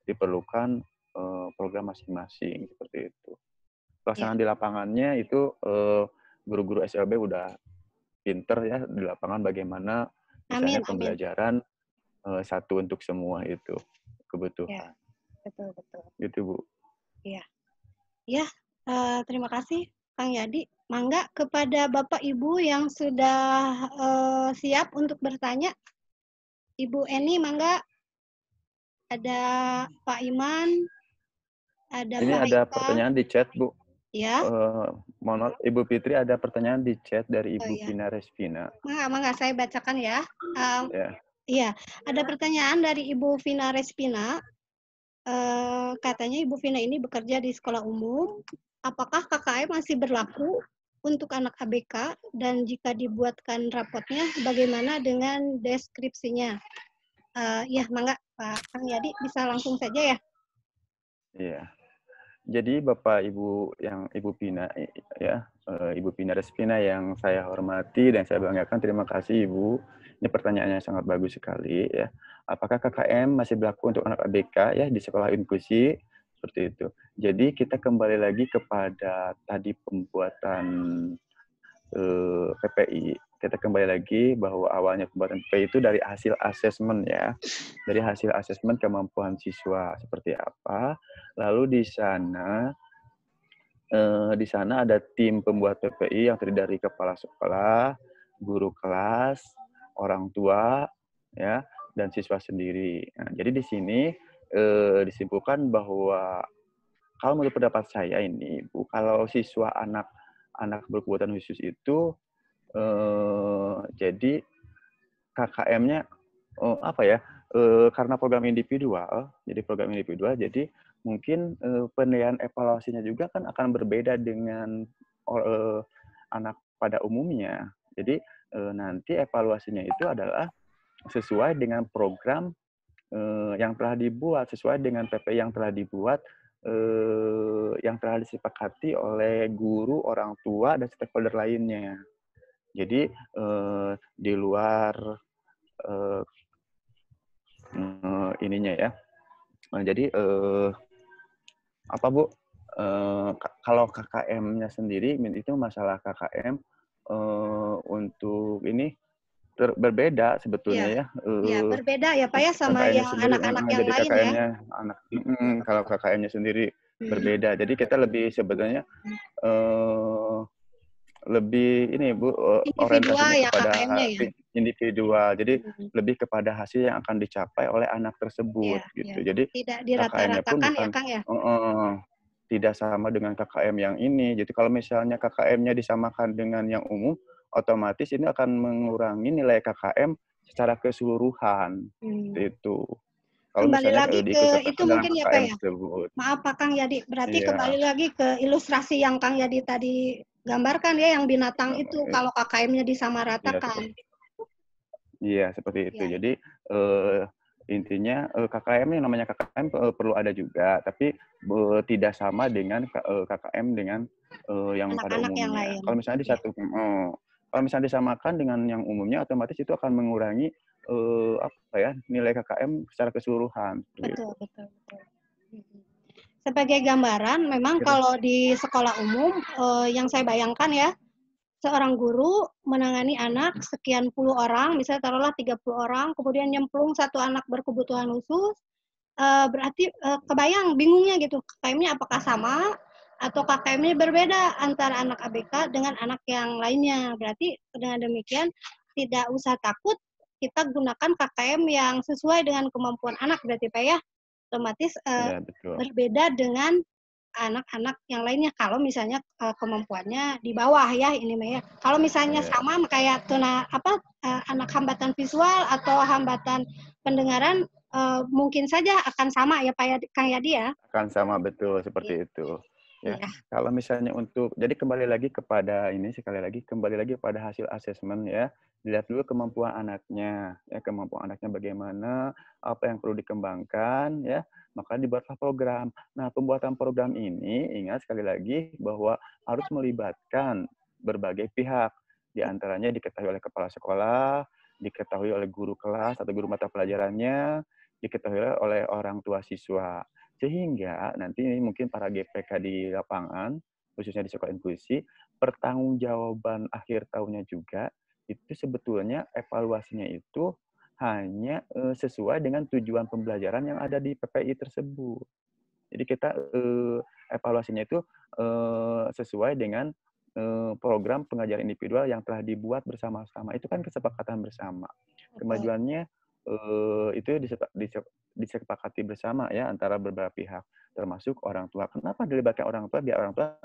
diperlukan program masing-masing seperti itu. Ya. Pelaksanaan di lapangannya itu guru-guru SLB udah pinter ya di lapangan bagaimana misalnya Amin, amin. pembelajaran satu untuk semua itu Ya, kebutuhan. betul, betul. Gitu, Bu. Iya. Ya, terima kasih Kang Yadi. Mangga kepada Bapak Ibu yang sudah siap untuk bertanya. Ibu Eni, mangga. Ada Pak Iman, ada Ini Pak ada Haika. pertanyaan di chat, Bu. Ya, Mohon maaf, Ibu Fitri ada pertanyaan di chat dari oh Ibu ya. Pina Respina. Mangga, saya bacakan ya. Ya. Iya, ada pertanyaan dari Ibu Vina Respina. Katanya Ibu Vina ini bekerja di sekolah umum. Apakah KKM masih berlaku untuk anak ABK? Dan jika dibuatkan rapotnya, bagaimana dengan deskripsinya? Ya, mangga Pak Kang Yadi bisa langsung saja ya. Iya. Jadi Bapak Ibu yang Ibu Pina ya, Ibu Pina Respina yang saya hormati dan saya banggakan, terima kasih Ibu. Ini pertanyaannya sangat bagus sekali ya. Apakah KKM masih berlaku untuk anak ABK ya di sekolah inklusi seperti itu. Jadi kita kembali lagi kepada tadi pembuatan PPI. Kita kembali lagi bahwa awalnya pembuatan PPI itu dari hasil asesmen ya. Dari hasil asesmen kemampuan siswa seperti apa. Lalu di sana ada tim pembuat PPI yang terdiri dari kepala sekolah, guru kelas, orang tua, ya, dan siswa sendiri. Nah, jadi di sini disimpulkan bahwa kalau menurut pendapat saya ini, Bu, kalau siswa anak berkebutuhan khusus itu jadi KKM-nya apa ya? Karena program individual, jadi mungkin penilaian evaluasinya juga kan akan berbeda dengan anak pada umumnya. Jadi nanti evaluasinya itu adalah sesuai dengan program yang telah dibuat, sesuai dengan PP yang telah dibuat, yang telah disepakati oleh guru, orang tua, dan stakeholder lainnya. Jadi di luar ininya ya. Jadi apa Bu? Kalau KKM-nya sendiri itu masalah KKM untuk ini berbeda sebetulnya Ya, ya. ya berbeda ya Pak ya sama KKM-nya yang sendiri, anak-anak yang jadi lain ya. KKM-nya anak, kalau KKM-nya sendiri berbeda. Jadi kita lebih sebetulnya lebih ini Bu, Individual orientasinya ya kepada KKM-nya ya. individual. Jadi lebih kepada hasil yang akan dicapai oleh anak tersebut Ya, ya. gitu. Jadi Tidak KKM-nya pun dirata-ratakan ya bukan Kang ya. tidak sama dengan KKM yang ini. Jadi kalau misalnya KKM-nya disamakan dengan yang umum, otomatis ini akan mengurangi nilai KKM secara keseluruhan. Itu. Kalau Kembali misalnya lagi ke itu diikutsertakan dalam mungkin ya Pak KKM ya. tersebut. Maaf Pak Kang Yadi, berarti Iya. kembali lagi ke ilustrasi yang Kang Yadi tadi gambarkan ya, yang binatang itu kalau KKM-nya Iya, disamaratakan. seperti itu. Ya, Jadi intinya KKM yang namanya KKM perlu ada juga, tapi tidak sama dengan KKM dengan yang pada anak-anak yang umumnya. lain. Ya, Kalau misalnya disamakan dengan yang umumnya, otomatis itu akan mengurangi apa ya, nilai KKM secara keseluruhan. betul, betul, betul. Sebagai gambaran, memang Kira- kalau di sekolah umum yang saya bayangkan ya, seorang guru menangani anak sekian puluh orang, misalnya taruhlah 30 orang, kemudian nyemplung satu anak berkebutuhan khusus, berarti kebayang bingungnya gitu, KKM-nya apakah sama atau KKM-nya berbeda antara anak ABK dengan anak yang lainnya. Berarti dengan demikian tidak usah takut, kita gunakan KKM yang sesuai dengan kemampuan anak berarti Pak ya. Otomatis Iya, betul. berbeda dengan anak-anak yang lainnya kalau misalnya kemampuannya di bawah ya ini Maya. Kalau misalnya Iya. sama kayak anak hambatan visual atau hambatan pendengaran mungkin saja akan sama ya Pak Kang Yadi ya. Akan sama betul Iya. seperti itu. Ya, Iya. kalau misalnya jadi kembali lagi kepada ini sekali lagi kembali lagi pada hasil asesmen ya. Dilihat dulu kemampuan anaknya, ya kemampuan anaknya bagaimana, apa yang perlu dikembangkan ya, maka dibuatlah program. Nah, pembuatan program ini ingat sekali lagi bahwa harus melibatkan berbagai pihak. Di antaranya diketahui oleh kepala sekolah, diketahui oleh guru kelas atau guru mata pelajarannya, diketahui oleh orang tua siswa. Sehingga nanti mungkin para GPK di lapangan, khususnya di sekolah inklusi, pertanggungjawaban akhir tahunnya juga itu sebetulnya evaluasinya itu hanya sesuai dengan tujuan pembelajaran yang ada di PPI tersebut. Jadi kita evaluasinya itu sesuai dengan program pengajaran individual yang telah dibuat bersama-sama. Itu kan kesepakatan bersama. Kemajuannya itu disepakati bersama ya antara beberapa pihak, termasuk orang tua. Kenapa dilibatkan orang tua? Biar orang tua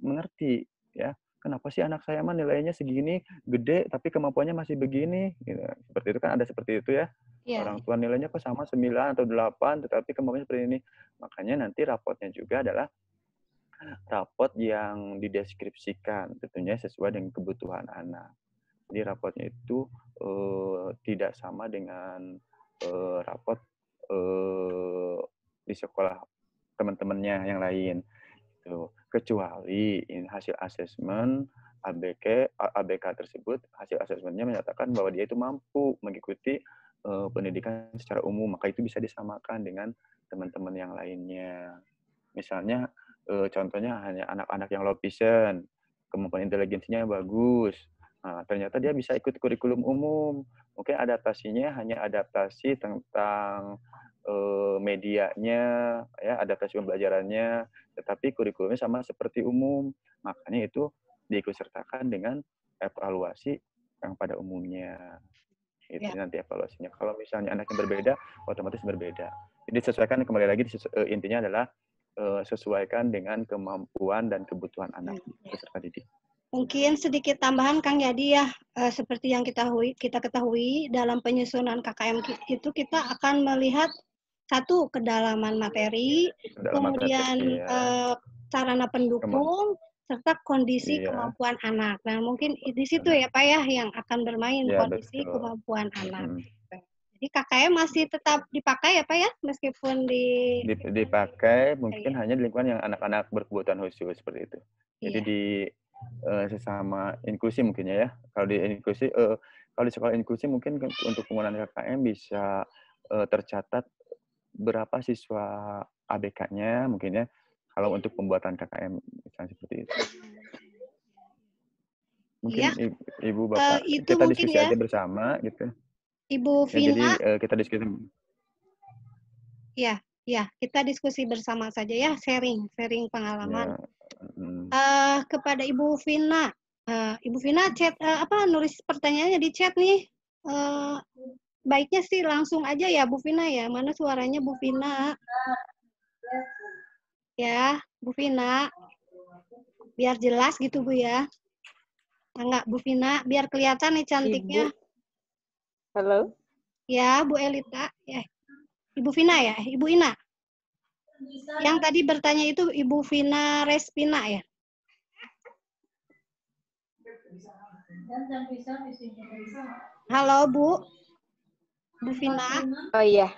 mengerti ya. Kenapa sih anak saya mah nilainya segini, gede, tapi kemampuannya masih begini? Gitu. Seperti itu kan ada seperti itu ya. Orang tua nilainya kok sama 9 atau 8, tetapi kemampuannya seperti ini. Makanya nanti rapotnya juga adalah rapot yang dideskripsikan, tentunya sesuai dengan kebutuhan anak. Jadi rapotnya itu tidak sama dengan rapot di sekolah teman-temannya yang lain. Kecuali hasil asesmen ABK tersebut, hasil asesmennya menyatakan bahwa dia itu mampu mengikuti pendidikan secara umum, maka itu bisa disamakan dengan teman-teman yang lainnya. Misalnya, contohnya hanya anak-anak yang low vision, kemampuan inteligensinya bagus, nah, ternyata dia bisa ikut kurikulum umum. Mungkin adaptasinya hanya adaptasi tentang medianya, ya, adaptasi pembelajarannya, tetapi kurikulumnya sama seperti umum. Makanya itu diikutsertakan dengan evaluasi yang pada umumnya. Itu nanti evaluasinya. Kalau misalnya anak yang berbeda, otomatis berbeda. Jadi sesuaikan, kembali lagi intinya adalah sesuaikan dengan kemampuan dan kebutuhan anak peserta didik. Mungkin sedikit tambahan Kang Yadi ya, seperti yang kita ketahui dalam penyusunan KKM itu kita akan melihat satu kedalaman materi, kemudian sarana pendukung, serta kondisi kemampuan anak. Nah mungkin di situ ya Pak ya yang akan bermain kondisi kemampuan anak. Jadi KKM masih tetap dipakai ya Pak ya, meskipun dipakai mungkin hanya di lingkungan yang anak-anak berkebutuhan khusus seperti itu. Jadi di sesama inklusi mungkin ya. Kalau di inklusi, kalau di sekolah inklusi mungkin untuk penggunaan KKM bisa tercatat berapa siswa ABK-nya mungkin ya. Kalau untuk pembuatan KKM misalnya seperti itu. Mungkin Ibu Bapak kita diskusi aja bersama gitu. Ibu Vina. Jadi kita diskusi. Ya, kita diskusi bersama saja ya, sharing pengalaman. Kepada Ibu Vina, Ibu Vina chat nulis pertanyaannya di chat nih. Baiknya sih langsung aja ya Bu Vina ya. Mana suaranya Bu Vina? Ya, Bu Vina. Biar jelas gitu Bu ya. Enggak Bu Vina, biar kelihatan nih cantiknya. Ibu. Halo. Ya, Bu Elita. Ya. Ibu Vina ya, Ibu Ina. Yang tadi bertanya itu Ibu Vina Respina ya. Halo Bu. Bu Vina. Oh iya.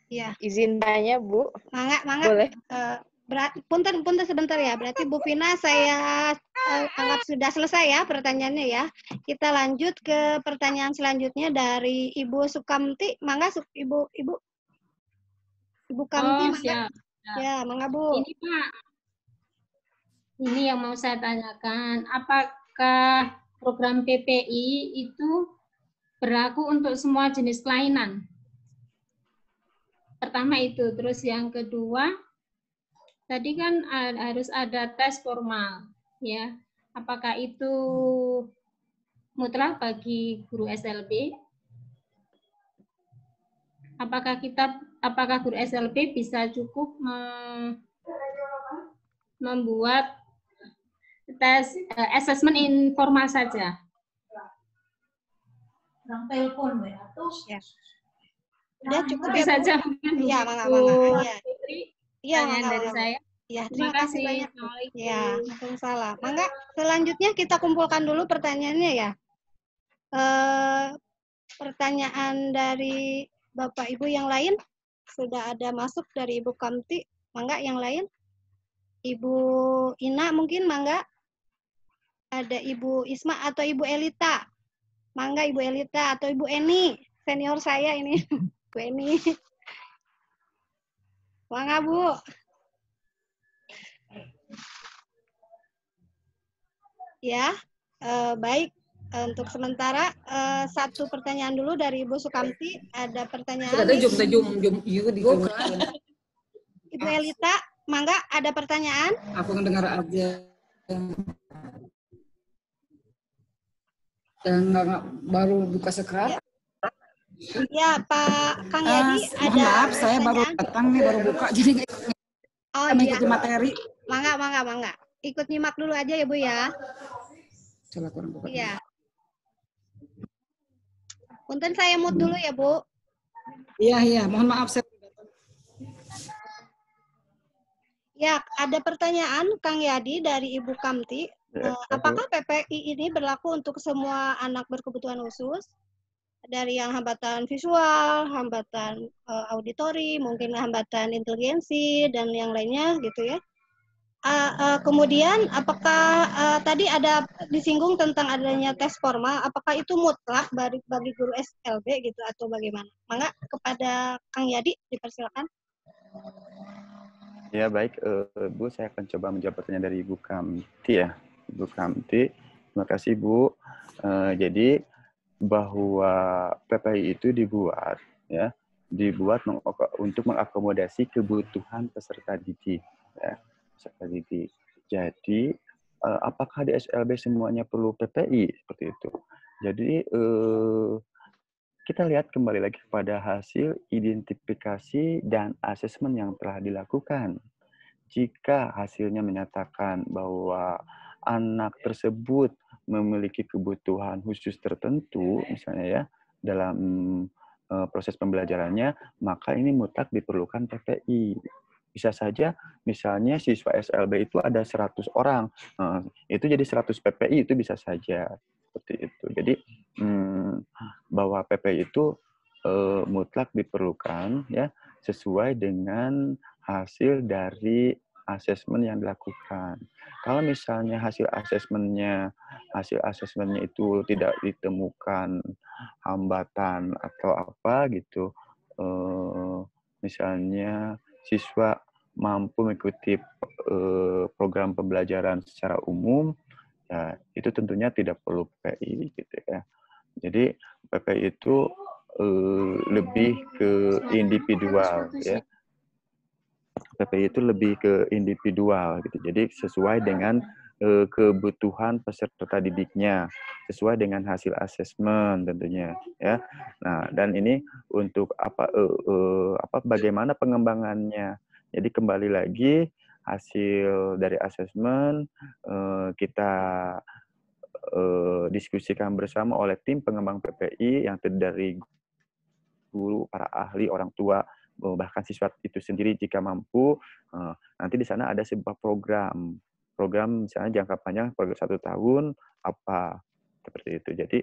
Ya. Izin tanya Bu. Mangga. Boleh. Punten sebentar ya. Berarti Bu Vina saya anggap sudah selesai ya pertanyaannya ya. Kita lanjut ke pertanyaan selanjutnya dari Ibu Sukamti. Mangga Ibu Kamti. Oh, siap. Ya, mangga Bu. Ini Pak. Ini yang mau saya tanyakan. Apakah program PPI itu berlaku untuk semua jenis kelainan? Pertama itu. Terus yang kedua, tadi kan harus ada tes formal, ya. Apakah itu mutlak bagi guru SLB? Apakah guru SLB bisa cukup membuat tes asesmen informal saja? Telepon ya. Udah cukup ya saja mungkin. Iya, mangga. Iya, dari saya. Ya, terima kasih banyak. Ya, Waalaikumsalam. Mangga, selanjutnya kita kumpulkan dulu pertanyaannya ya. Pertanyaan dari Bapak Ibu yang lain sudah ada masuk dari Ibu Kamti. Mangga yang lain. Ibu Ina mungkin mangga. Ada Ibu Isma atau Ibu Elita. Mangga Ibu Elita atau Ibu Eni, senior saya ini. Bu Eni. Mangga Bu. Ya, baik. Untuk sementara satu pertanyaan dulu dari Ibu Sukamti. Ada pertanyaan. Ibu Elita, mangga ada pertanyaan? Aku mendengar aja. Dan baru buka sekarang. Ya, Pak Kang Yadi Mohon maaf, saya baru datang nih, baru buka, jadi mengikuti materi. Mangga. Ikut nyimak dulu aja ya Bu ya. Coba kurang buka. Iya. Punten saya mute dulu ya Bu. Iya, mohon maaf saya. Ya, ada pertanyaan Kang Yadi dari Ibu Kamti. Apakah PPI ini berlaku untuk semua anak berkebutuhan khusus? Dari yang hambatan visual, hambatan auditori, mungkin hambatan inteligensi, dan yang lainnya gitu ya. Kemudian, apakah tadi ada disinggung tentang adanya tes formal, apakah itu mutlak bagi guru SLB gitu atau bagaimana? Mangga kepada Kang Yadi, dipersilakan. Ya baik, Bu, saya akan coba menjawab pertanyaan dari Ibu Kamti ya. Ibu Kamti, terima kasih Bu. Jadi bahwa PPI itu dibuat untuk mengakomodasi kebutuhan peserta didik, ya, peserta didik. Jadi apakah di SLB semuanya perlu PPI seperti itu? Jadi kita lihat kembali lagi kepada hasil identifikasi dan asesmen yang telah dilakukan. Jika hasilnya menyatakan bahwa anak tersebut memiliki kebutuhan khusus tertentu, misalnya ya, dalam proses pembelajarannya, maka ini mutlak diperlukan PPI. Bisa saja, misalnya siswa SLB itu ada 100 orang, itu jadi 100 PPI, itu bisa saja. Seperti itu. Jadi, bahwa PPI itu mutlak diperlukan, ya, sesuai dengan hasil dari asesmen yang dilakukan. Kalau misalnya hasil asesmennya itu tidak ditemukan hambatan atau apa gitu, misalnya siswa mampu mengikuti program pembelajaran secara umum, ya itu tentunya tidak perlu PPI gitu ya. Jadi PPI itu lebih ke individual ya. PPI itu lebih ke individual gitu. Jadi sesuai dengan kebutuhan peserta didiknya, sesuai dengan hasil asesmen tentunya ya. Nah, dan ini untuk bagaimana pengembangannya. Jadi kembali lagi hasil dari asesmen kita diskusikan bersama oleh tim pengembang PPI yang terdiri dari guru, para ahli, orang tua, bahkan siswa itu sendiri jika mampu. Nanti di sana ada sebuah program misalnya jangka panjang, program 1 tahun, apa seperti itu. Jadi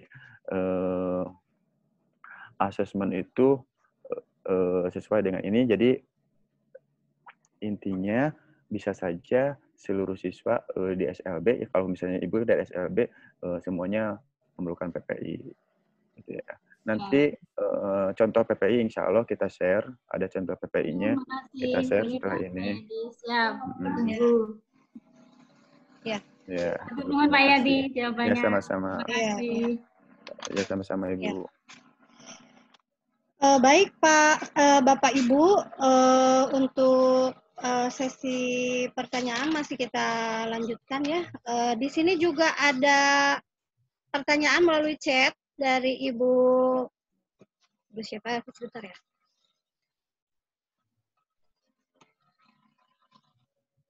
asesmen itu sesuai dengan ini. Jadi intinya bisa saja seluruh siswa di SLB, kalau misalnya ibu dari SLB, semuanya memerlukan PPI. Gitu ya. Nanti contoh PPI insya Allah kita share, ada contoh PPI-nya, kita share setelah ini. Siap, tunggu. Ya. Ya. Mohon Pak Yadi jawabannya. Ya sama-sama. Ya sama-sama Ibu. Baik Pak, Bapak Ibu, untuk sesi pertanyaan masih kita lanjutkan ya. Di sini juga ada pertanyaan melalui chat dari Ibu siapa? Sebentar ya.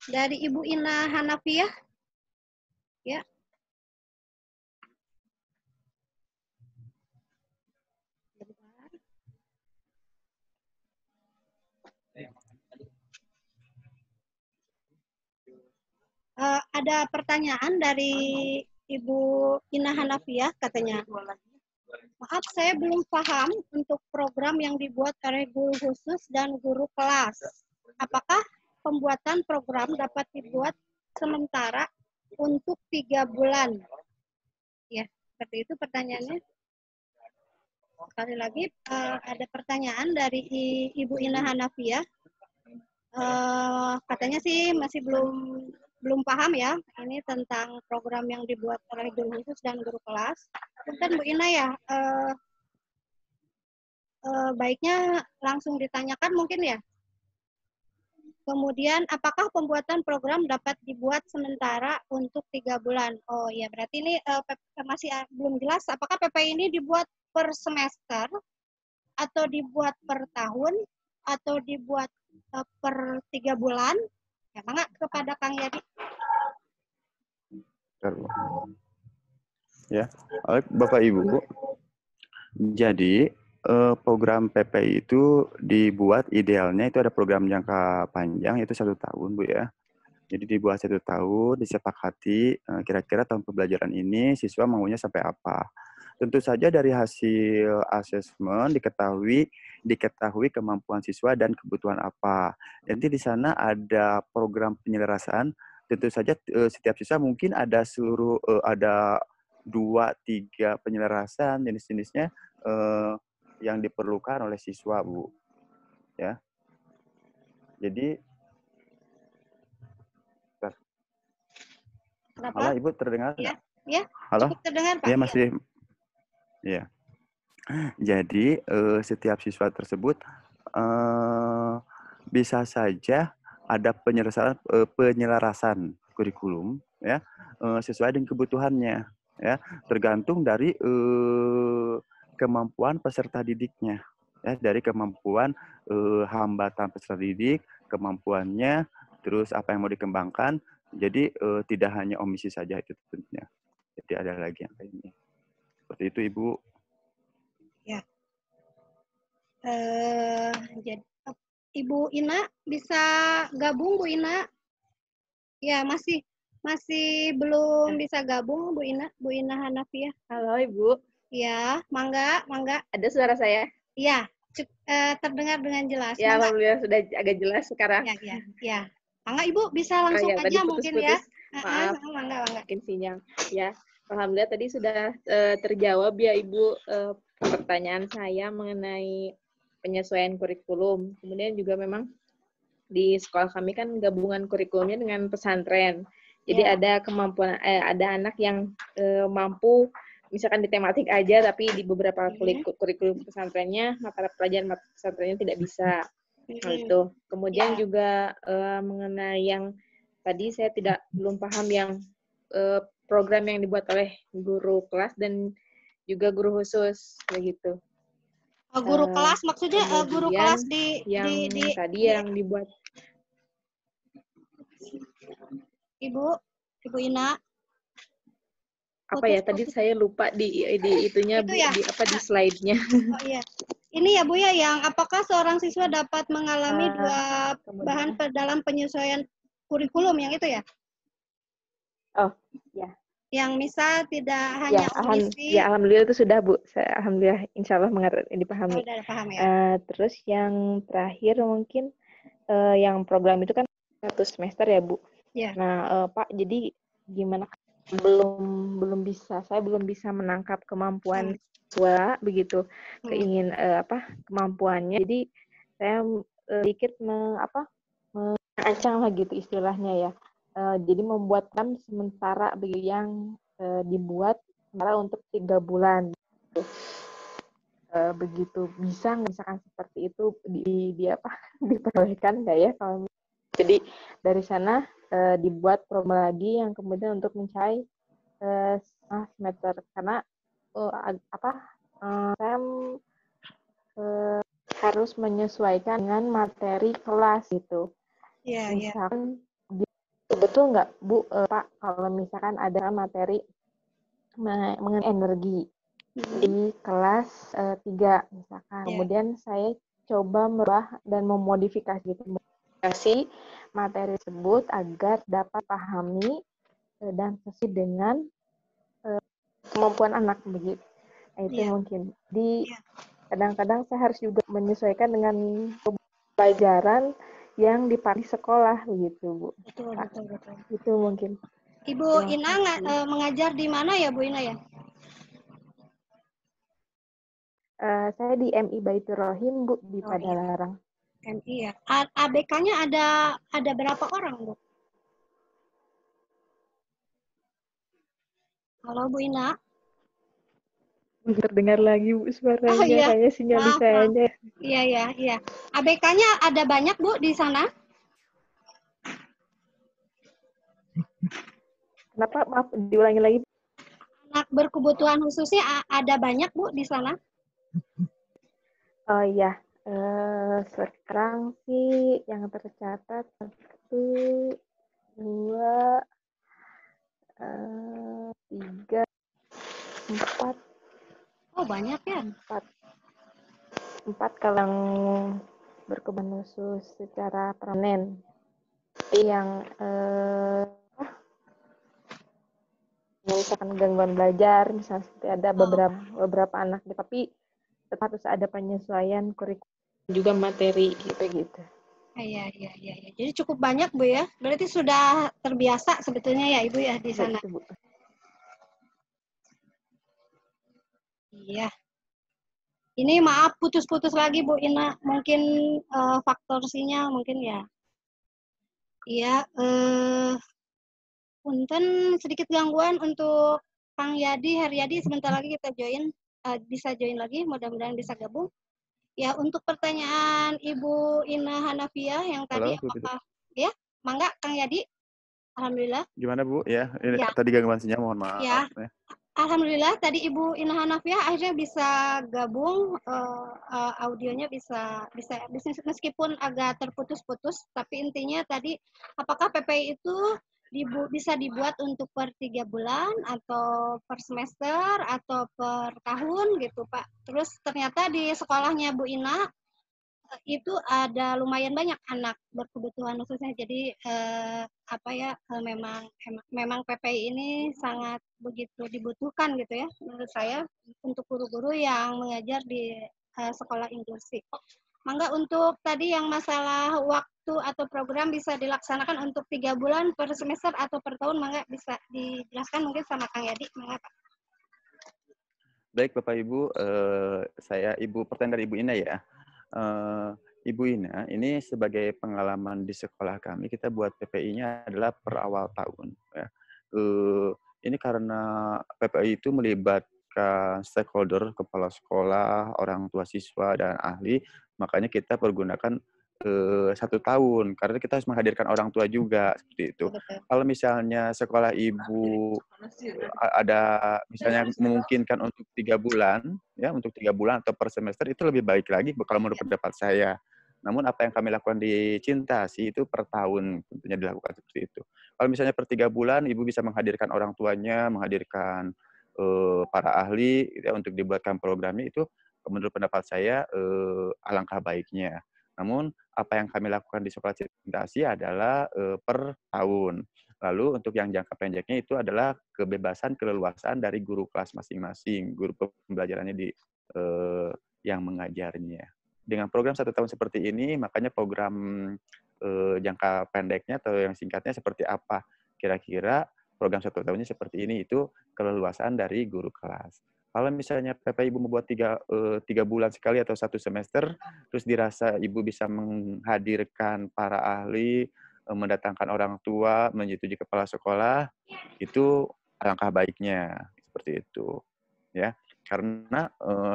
Dari Ibu Ina Hanafiah. Ya. Ada pertanyaan dari Ibu Ina Hanafiah katanya. Maaf, saya belum paham untuk program yang dibuat oleh guru khusus dan guru kelas. Apakah pembuatan program dapat dibuat sementara untuk 3 bulan? Ya, seperti itu pertanyaannya. sekali lagi ada pertanyaan dari Ibu Ina Hanafiah. Katanya sih masih belum paham ya, ini tentang program yang dibuat oleh guru khusus dan guru kelas. Mungkin Bu Ina ya, baiknya langsung ditanyakan mungkin ya. Kemudian, apakah pembuatan program dapat dibuat sementara untuk 3 bulan? Oh iya, berarti ini masih belum jelas apakah PPI ini dibuat per semester, atau dibuat per tahun, atau dibuat per 3 bulan. Ya, mangga kepada Kang Yadi. Ya, Bapak Ibu. Jadi program PPI itu dibuat idealnya itu ada program jangka panjang itu 1 tahun, Bu ya. Jadi dibuat 1 tahun, disepakati kira-kira tahun pembelajaran ini siswa maunya sampai apa. Tentu saja dari hasil asesmen diketahui kemampuan siswa dan kebutuhan apa. Nanti di sana ada program penyelarasan. Tentu saja setiap siswa mungkin ada ada 2-3 penyelarasan jenis-jenisnya yang diperlukan oleh siswa, Bu. Ya. Jadi Kenapa? halo, Ibu terdengar? Ya, ya. Halo? Cukup terdengar, Pak. Ya, masih. Ya. Jadi setiap siswa tersebut bisa saja ada penyelarasan kurikulum ya sesuai dengan kebutuhannya ya, tergantung dari kemampuan peserta didiknya ya, dari kemampuan hambatan peserta didik, kemampuannya, terus apa yang mau dikembangkan. Jadi tidak hanya omisi saja itu tentunya. Jadi ada lagi yang lainnya. Seperti itu, Ibu. Ya. Jadi Ibu Ina bisa gabung, Bu Ina? Ya, masih belum bisa gabung, Bu Ina Hanafiah. Halo Ibu. Ya, mangga. Ada suara saya? Iya, terdengar dengan jelas. Ya, Mangga. alhamdulillah sudah agak jelas sekarang. Ya. Mangga Ibu bisa langsung ya, aja tadi mungkin putus-putus. ya. Maaf. Mangga. Mungkin sinyal. Ya, alhamdulillah tadi sudah terjawab ya Ibu pertanyaan saya mengenai penyesuaian kurikulum. Kemudian juga memang di sekolah kami kan gabungan kurikulumnya dengan pesantren. Jadi ada kemampuan ada anak yang mampu misalkan di tematik aja, tapi di beberapa kurikulum pesantrennya mata pelajaran pesantrennya tidak bisa. Itu. Kemudian juga mengenai yang tadi saya belum paham yang program yang dibuat oleh guru kelas dan juga guru khusus begitu. Guru kelas maksudnya guru kelas yang dibuat Ibu Ina. Apa ya tadi saya lupa di itunya Bu, di apa di slide-nya. Oh iya. Ini ya Bu ya, yang apakah seorang siswa dapat mengalami 2 bahan dalam penyesuaian kurikulum yang itu ya? Oh, ya. Yang misal tidak hanya omisi. Ya, alhamdulillah itu sudah Bu. Alhamdulillah insya Allah dipahami. Udah paham ya. Terus yang terakhir mungkin yang program itu kan 1 semester ya Bu. Ya. Nah Pak, jadi gimana? Saya belum bisa menangkap kemampuan siswa begitu, kemampuannya. Jadi saya sedikit merancang lah gitu istilahnya ya. Jadi membuat program sementara yang dibuat sementara untuk 3 bulan. Begitu bisa misalkan seperti itu diperbolehkan nggak ya kalau jadi dari sana dibuat program lagi yang kemudian untuk mencapai semester karena saya harus menyesuaikan dengan materi kelas gitu. Misalkan betul nggak Bu Pak kalau misalkan ada materi mengenai energi di kelas 3 misalkan, kemudian saya coba merubah dan memodifikasi materi tersebut agar dapat pahami dan sesuai dengan kemampuan anak begitu. Itu mungkin. Kadang-kadang saya harus juga menyesuaikan dengan pelajaran yang dipahami sekolah begitu Bu. Betul. Itu mungkin. Ibu Ina mengajar di mana ya Bu Ina ya? Saya di MI Baitur Rohim, Bu, di Padalarang. MI ya. ABK-nya ada berapa orang, Bu? Halo, Bu Ina. Terdengar lagi, Bu, suaranya. Oh iya. Kayaknya sinyal di sayanya. Iya. ABK-nya ada banyak, Bu, di sana? Kenapa? Maaf, diulangi lagi. Anak berkebutuhan khususnya ada banyak, Bu, di sana? Oh iya. Sekarang sih yang tercatat 1, 2, 3, 4. Oh, banyak ya? 4 kalau yang berkebutuhan khusus secara permanen. Yang misalkan gangguan belajar, misalnya seperti ada beberapa anak, tapi tetap harus ada penyesuaian kurikulum juga materi gitu. Iya. Jadi cukup banyak, Bu ya. Berarti sudah terbiasa sebetulnya ya, Ibu ya di sana. Gitu, Bu. Iya. Ini maaf putus-putus lagi, Bu Ina. Mungkin faktor sinyal mungkin ya. Iya. Punten sedikit gangguan untuk Kang Yadi, Haryadi. Sebentar lagi kita bisa join lagi. Mudah-mudahan bisa gabung. Ya, untuk pertanyaan Ibu Ina Hanafiah yang tadi, Halo, apakah ya, mangga Kang Yadi. Alhamdulillah. Gimana Bu? Ya, ini Ya. tadi gangguan sinyal, mohon maaf. Ya. Alhamdulillah tadi Ibu Ina Hanafiah akhirnya bisa gabung, audionya bisa meskipun agak terputus-putus, tapi intinya tadi apakah PPI itu bisa dibuat untuk per 3 bulan atau per semester atau per tahun gitu Pak. Terus ternyata di sekolahnya Bu Ina itu ada lumayan banyak anak berkebutuhan khususnya. Jadi memang PPI ini sangat begitu dibutuhkan gitu ya menurut saya untuk guru-guru yang mengajar di sekolah inklusi. Mangga untuk tadi yang masalah waktu atau program bisa dilaksanakan untuk 3 bulan per semester atau per tahun, mangga bisa dijelaskan mungkin sama Kang Yadi, mangga Pak. Baik Bapak Ibu, saya pertanyaan dari Ibu Ina ya. Ibu Ina, ini sebagai pengalaman di sekolah kami, kita buat PPI-nya adalah per awal tahun. Ya. Ini karena PPI itu melibatkan stakeholder, kepala sekolah, orang tua siswa, dan ahli, makanya kita pergunakan 1 tahun, karena kita harus menghadirkan orang tua juga, seperti itu. Kalau misalnya sekolah Ibu ada misalnya memungkinkan untuk 3 bulan, ya untuk 3 bulan atau per semester itu lebih baik lagi kalau menurut pendapat saya. Namun apa yang kami lakukan di Cintasi itu per tahun tentunya dilakukan seperti itu. Kalau misalnya per 3 bulan Ibu bisa menghadirkan orang tuanya, menghadirkan para ahli ya, untuk dibuatkan programnya itu menurut pendapat saya alangkah baiknya. Namun apa yang kami lakukan di sekolah Cintasi adalah per tahun. Lalu untuk yang jangka pendeknya itu adalah kebebasan, keleluasaan dari guru kelas masing-masing, guru pembelajarannya yang mengajarnya. Dengan program 1 tahun seperti ini, makanya program jangka pendeknya atau yang singkatnya seperti apa? Kira-kira program 1 tahunnya seperti ini, itu keleluasaan dari guru kelas. Kalau misalnya PPI Ibu membuat 3 bulan sekali atau 1 semester, terus dirasa Ibu bisa menghadirkan para ahli, mendatangkan orang tua, menyetujui kepala sekolah, itu alangkah baiknya seperti itu, ya. Karena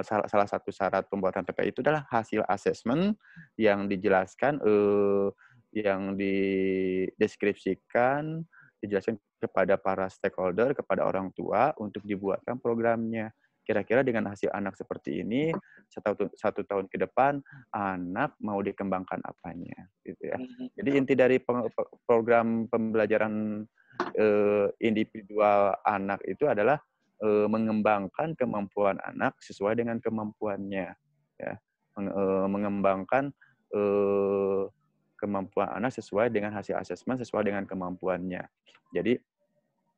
salah satu syarat pembuatan PPI itu adalah hasil asesmen yang dijelaskan, yang dideskripsikan, dijelaskan kepada para stakeholder, kepada orang tua untuk dibuatkan programnya. Kira-kira dengan hasil anak seperti ini, 1 tahun ke depan, anak mau dikembangkan apanya, gitu ya. Jadi inti dari program pembelajaran individual anak itu adalah mengembangkan kemampuan anak sesuai dengan kemampuannya, ya. Mengembangkan kemampuan anak sesuai dengan hasil asesmen, sesuai dengan kemampuannya. Jadi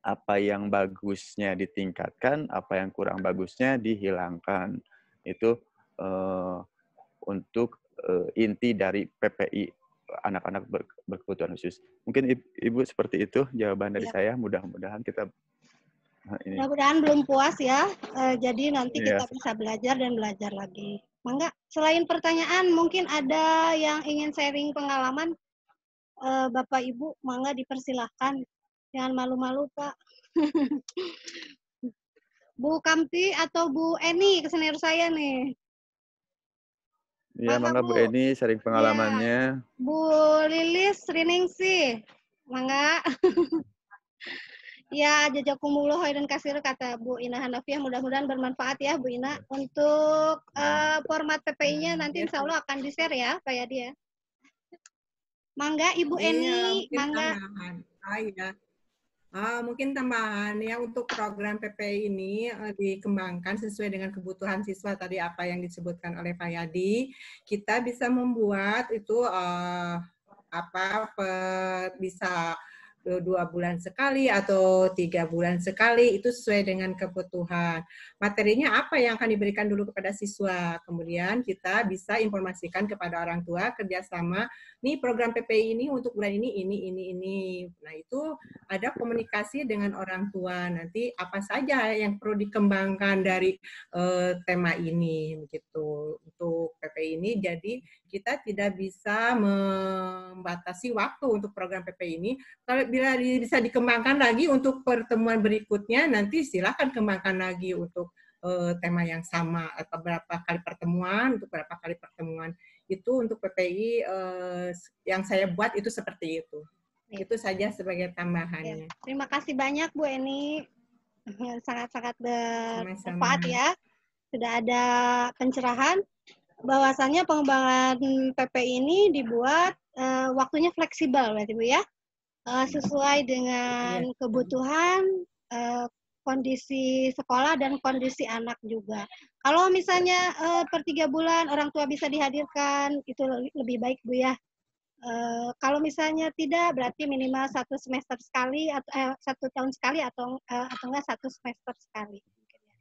apa yang bagusnya ditingkatkan, apa yang kurang bagusnya dihilangkan. Itu untuk inti dari PPI anak-anak berkebutuhan khusus. Mungkin Ibu seperti itu jawaban dari saya. Mudah-mudahan kita ini. Mudah-mudahan belum puas ya. Jadi nanti Iya. kita bisa belajar dan belajar lagi. Mangga, selain pertanyaan, mungkin ada yang ingin sharing pengalaman, Bapak Ibu, mangga dipersilahkan. Jangan malu-malu, Pak. Bu Kamti atau Bu Eni, senior saya nih. Iya, mangga Bu Eni sharing pengalamannya. Ya. Bu Lilis Riningsih, mangga. Ya, jazakumullah khairan kasir kata Bu Ina Hanafiah. Mudah-mudahan bermanfaat ya Bu Ina. Untuk format PPI-nya nanti insya Allah akan di-share ya Pak Yadi ya. Mangga Ibu Eni, mangga. Iya. Mungkin tambahan ya, untuk program PPI ini dikembangkan sesuai dengan kebutuhan siswa tadi apa yang disebutkan oleh Pak Yadi. Kita bisa membuat itu bisa 2 bulan sekali atau 3 bulan sekali, itu sesuai dengan kebutuhan. Materinya apa yang akan diberikan dulu kepada siswa, kemudian kita bisa informasikan kepada orang tua kerjasama, nih program PPI ini untuk bulan ini. Nah itu ada komunikasi dengan orang tua, nanti apa saja yang perlu dikembangkan dari tema ini, begitu untuk PPI ini. Jadi kita tidak bisa membatasi waktu untuk program PPI ini. Kalau bila bisa dikembangkan lagi untuk pertemuan berikutnya, nanti silakan kembangkan lagi untuk tema yang sama, atau berapa kali pertemuan, untuk berapa kali pertemuan. Itu untuk PPI yang saya buat itu seperti itu. Itu saja sebagai tambahannya. Terima kasih banyak Bu Eni. Sangat-sangat bermanfaat ya. Sudah ada pencerahan bahwasannya pengembangan PPI ini dibuat waktunya fleksibel berarti Bu ya. Sesuai dengan kebutuhan kondisi sekolah dan kondisi anak juga. Kalau misalnya per 3 bulan orang tua bisa dihadirkan, itu lebih baik Bu ya. Kalau misalnya tidak, berarti minimal 1 semester sekali atau 1 tahun sekali atau enggak 1 semester sekali.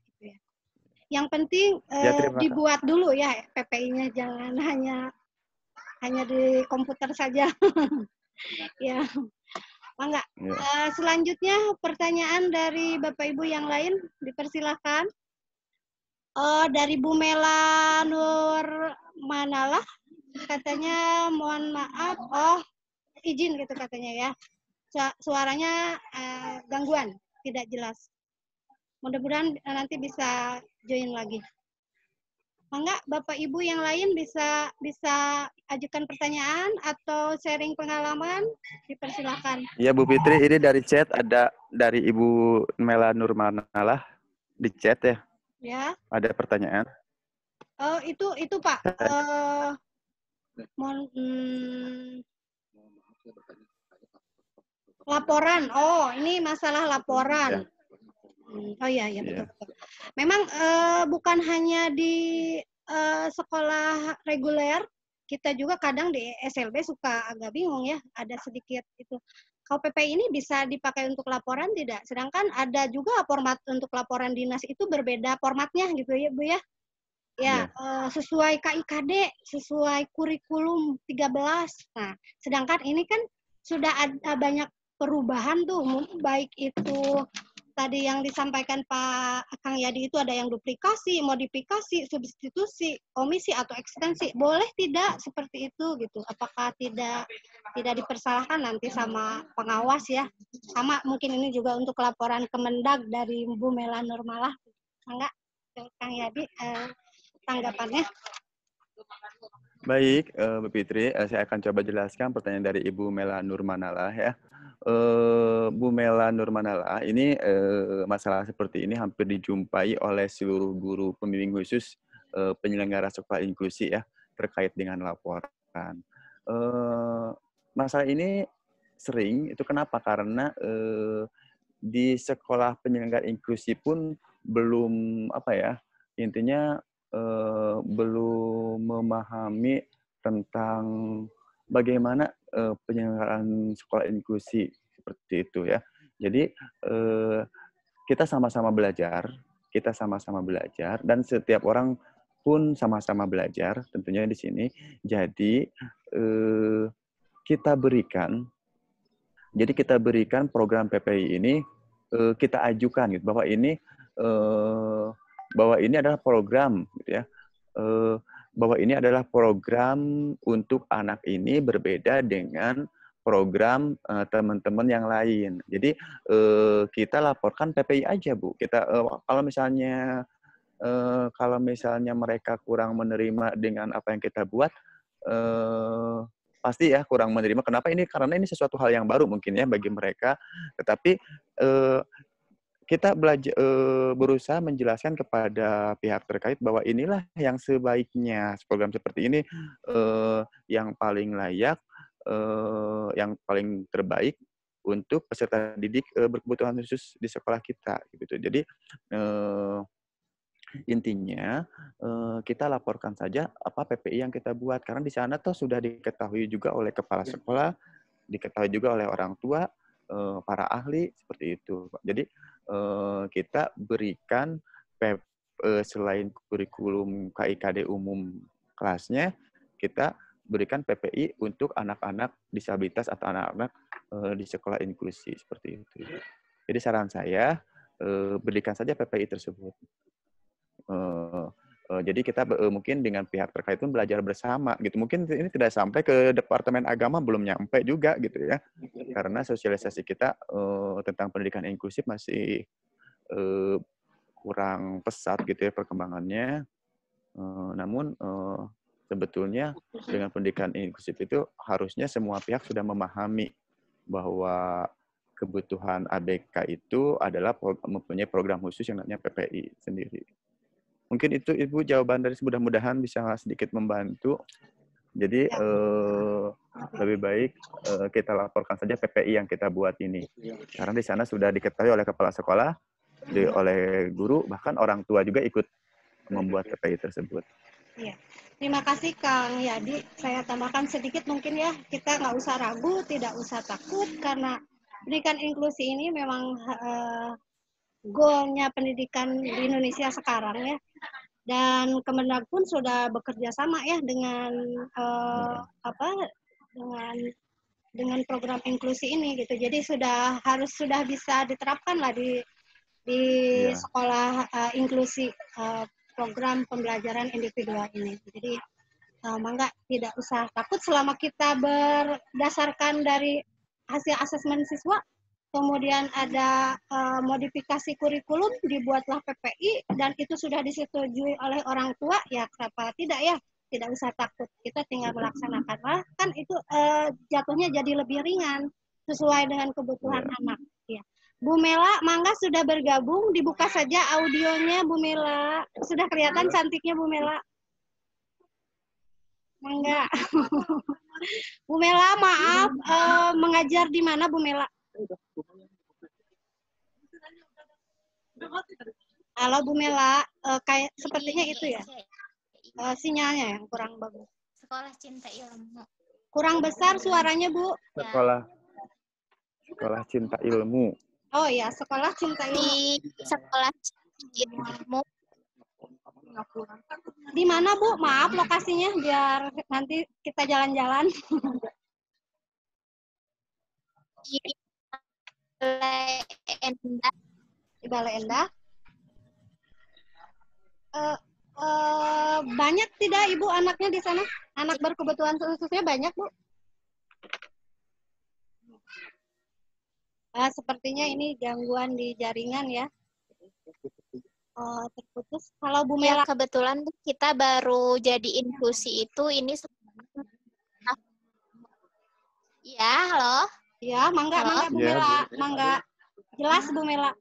Gitu ya. Yang penting dibuat dulu ya PPI-nya, jangan hanya di komputer saja. Ya. Mangga. Selanjutnya pertanyaan dari Bapak Ibu yang lain, dipersilahkan. Dari Bu Mela Nur Manalah, katanya mohon maaf, izin gitu katanya ya. Suaranya gangguan, tidak jelas. Mudah-mudahan nanti bisa join lagi. Mangga, Bapak Ibu yang lain bisa ajukan pertanyaan atau sharing pengalaman, dipersilakan. Iya Bu Fitri, ini dari chat ada dari Ibu Mela Nurmanalah di chat ya. Ya. Ada pertanyaan. Itu Pak. Laporan. Oh, ini masalah laporan. Ya. Oh iya betul. Memang bukan hanya di sekolah reguler, kita juga kadang di SLB suka agak bingung ya, ada sedikit itu. Kalau PPI ini bisa dipakai untuk laporan tidak? Sedangkan ada juga format untuk laporan dinas itu berbeda formatnya gitu ya Bu ya. Ya, sesuai KIKD, sesuai kurikulum 13. Nah, sedangkan ini kan sudah ada banyak perubahan tuh, baik itu tadi yang disampaikan Pak Kang Yadi itu ada yang duplikasi, modifikasi, substitusi, omisi atau ekstensi. Boleh tidak seperti itu gitu? Apakah tidak dipersalahkan nanti sama pengawas ya? Sama mungkin ini juga untuk laporan Kemendag dari Bu Mela Nurmalah. Enggak, Kang Yadi tanggapannya? Baik, Bu Fitri, saya akan coba jelaskan pertanyaan dari Ibu Mela Nurmanalah ya. Bu Mela Nurmanalah, ini masalah seperti ini hampir dijumpai oleh seluruh guru pembimbing khusus penyelenggara sekolah inklusi ya, terkait dengan laporan. Masalah ini sering, itu kenapa? Karena di sekolah penyelenggara inklusi pun belum intinya belum memahami tentang bagaimana penyelenggaraan sekolah inklusi seperti itu ya. Jadi kita sama-sama belajar dan setiap orang pun sama-sama belajar tentunya di sini. Jadi kita berikan program PPI ini kita ajukan gitu bahwa ini adalah program gitu ya. Bahwa ini adalah program untuk anak ini berbeda dengan program teman-teman yang lain. Jadi kita laporkan PPI aja, Bu. Kita kalau misalnya mereka kurang menerima dengan apa yang kita buat, pasti ya kurang menerima. Kenapa ini? Karena ini sesuatu hal yang baru mungkin ya bagi mereka. Tetapi kita berusaha menjelaskan kepada pihak terkait bahwa inilah yang sebaiknya, program seperti ini yang paling layak, yang paling terbaik untuk peserta didik berkebutuhan khusus di sekolah kita. Gitu. Jadi intinya kita laporkan saja apa PPI yang kita buat, karena di sana tuh sudah diketahui juga oleh kepala sekolah, diketahui juga oleh orang tua, para ahli seperti itu. Jadi kita berikan selain kurikulum KIKD umum kelasnya, kita berikan PPI untuk anak-anak disabilitas atau anak-anak di sekolah inklusi seperti itu. Jadi saran saya berikan saja PPI tersebut. Jadi kita mungkin dengan pihak terkait pun belajar bersama gitu. Mungkin ini tidak sampai ke Departemen Agama, belum nyampe juga gitu ya. Karena sosialisasi kita tentang pendidikan inklusif masih kurang pesat gitu ya perkembangannya. Namun sebetulnya dengan pendidikan inklusif itu harusnya semua pihak sudah memahami bahwa kebutuhan ABK itu adalah mempunyai program khusus yang namanya PPI sendiri. Mungkin itu Ibu jawaban dari, mudah-mudahan bisa sedikit membantu. Jadi lebih baik kita laporkan saja PPI yang kita buat ini. Karena di sana sudah diketahui oleh kepala sekolah, oleh guru, bahkan orang tua juga ikut membuat PPI tersebut. Iya. Terima kasih Kang Yadi. Saya tambahkan sedikit mungkin ya, kita nggak usah ragu, tidak usah takut, karena pendidikan inklusi ini memang goalnya pendidikan di Indonesia sekarang ya, dan Kemendag pun sudah bekerja sama ya dengan dengan program inklusi ini gitu. Jadi sudah bisa diterapkan lah di sekolah inklusi program pembelajaran individual ini. Jadi mangga tidak usah takut selama kita berdasarkan dari hasil asesmen siswa. Kemudian ada modifikasi kurikulum, dibuatlah PPI, dan itu sudah disetujui oleh orang tua, ya kenapa tidak ya, tidak usah takut, kita tinggal melaksanakan. Kan itu jatuhnya jadi lebih ringan, sesuai dengan kebutuhan anak. Ya. Bu Mela, mangga sudah bergabung, dibuka saja audionya Bu Mela. Sudah kelihatan cantiknya Bu Mela? Mangga. Bu Mela, maaf, mengajar di mana Bu Mela? Halo Bu Mela, kayak sepertinya itu ya, sinyalnya yang kurang bagus. Sekolah Cinta Ilmu. Kurang besar suaranya Bu. Sekolah Cinta Ilmu. Oh ya, Sekolah Cinta Ilmu. Di Sekolah Cinta Ilmu. Di mana Bu? Maaf lokasinya biar nanti kita jalan-jalan. Di Balai Endah. Banyak tidak Ibu anaknya di sana? Anak berkebutuhan khususnya banyak Bu? Sepertinya ini gangguan di jaringan ya. Terputus. Kalau Bu Mela. Ya, kebetulan kita baru jadi inklusi itu ini. Ya, halo. Ya, mangga, halo? mangga Bu Mela, mangga. Jelas Bu Mela.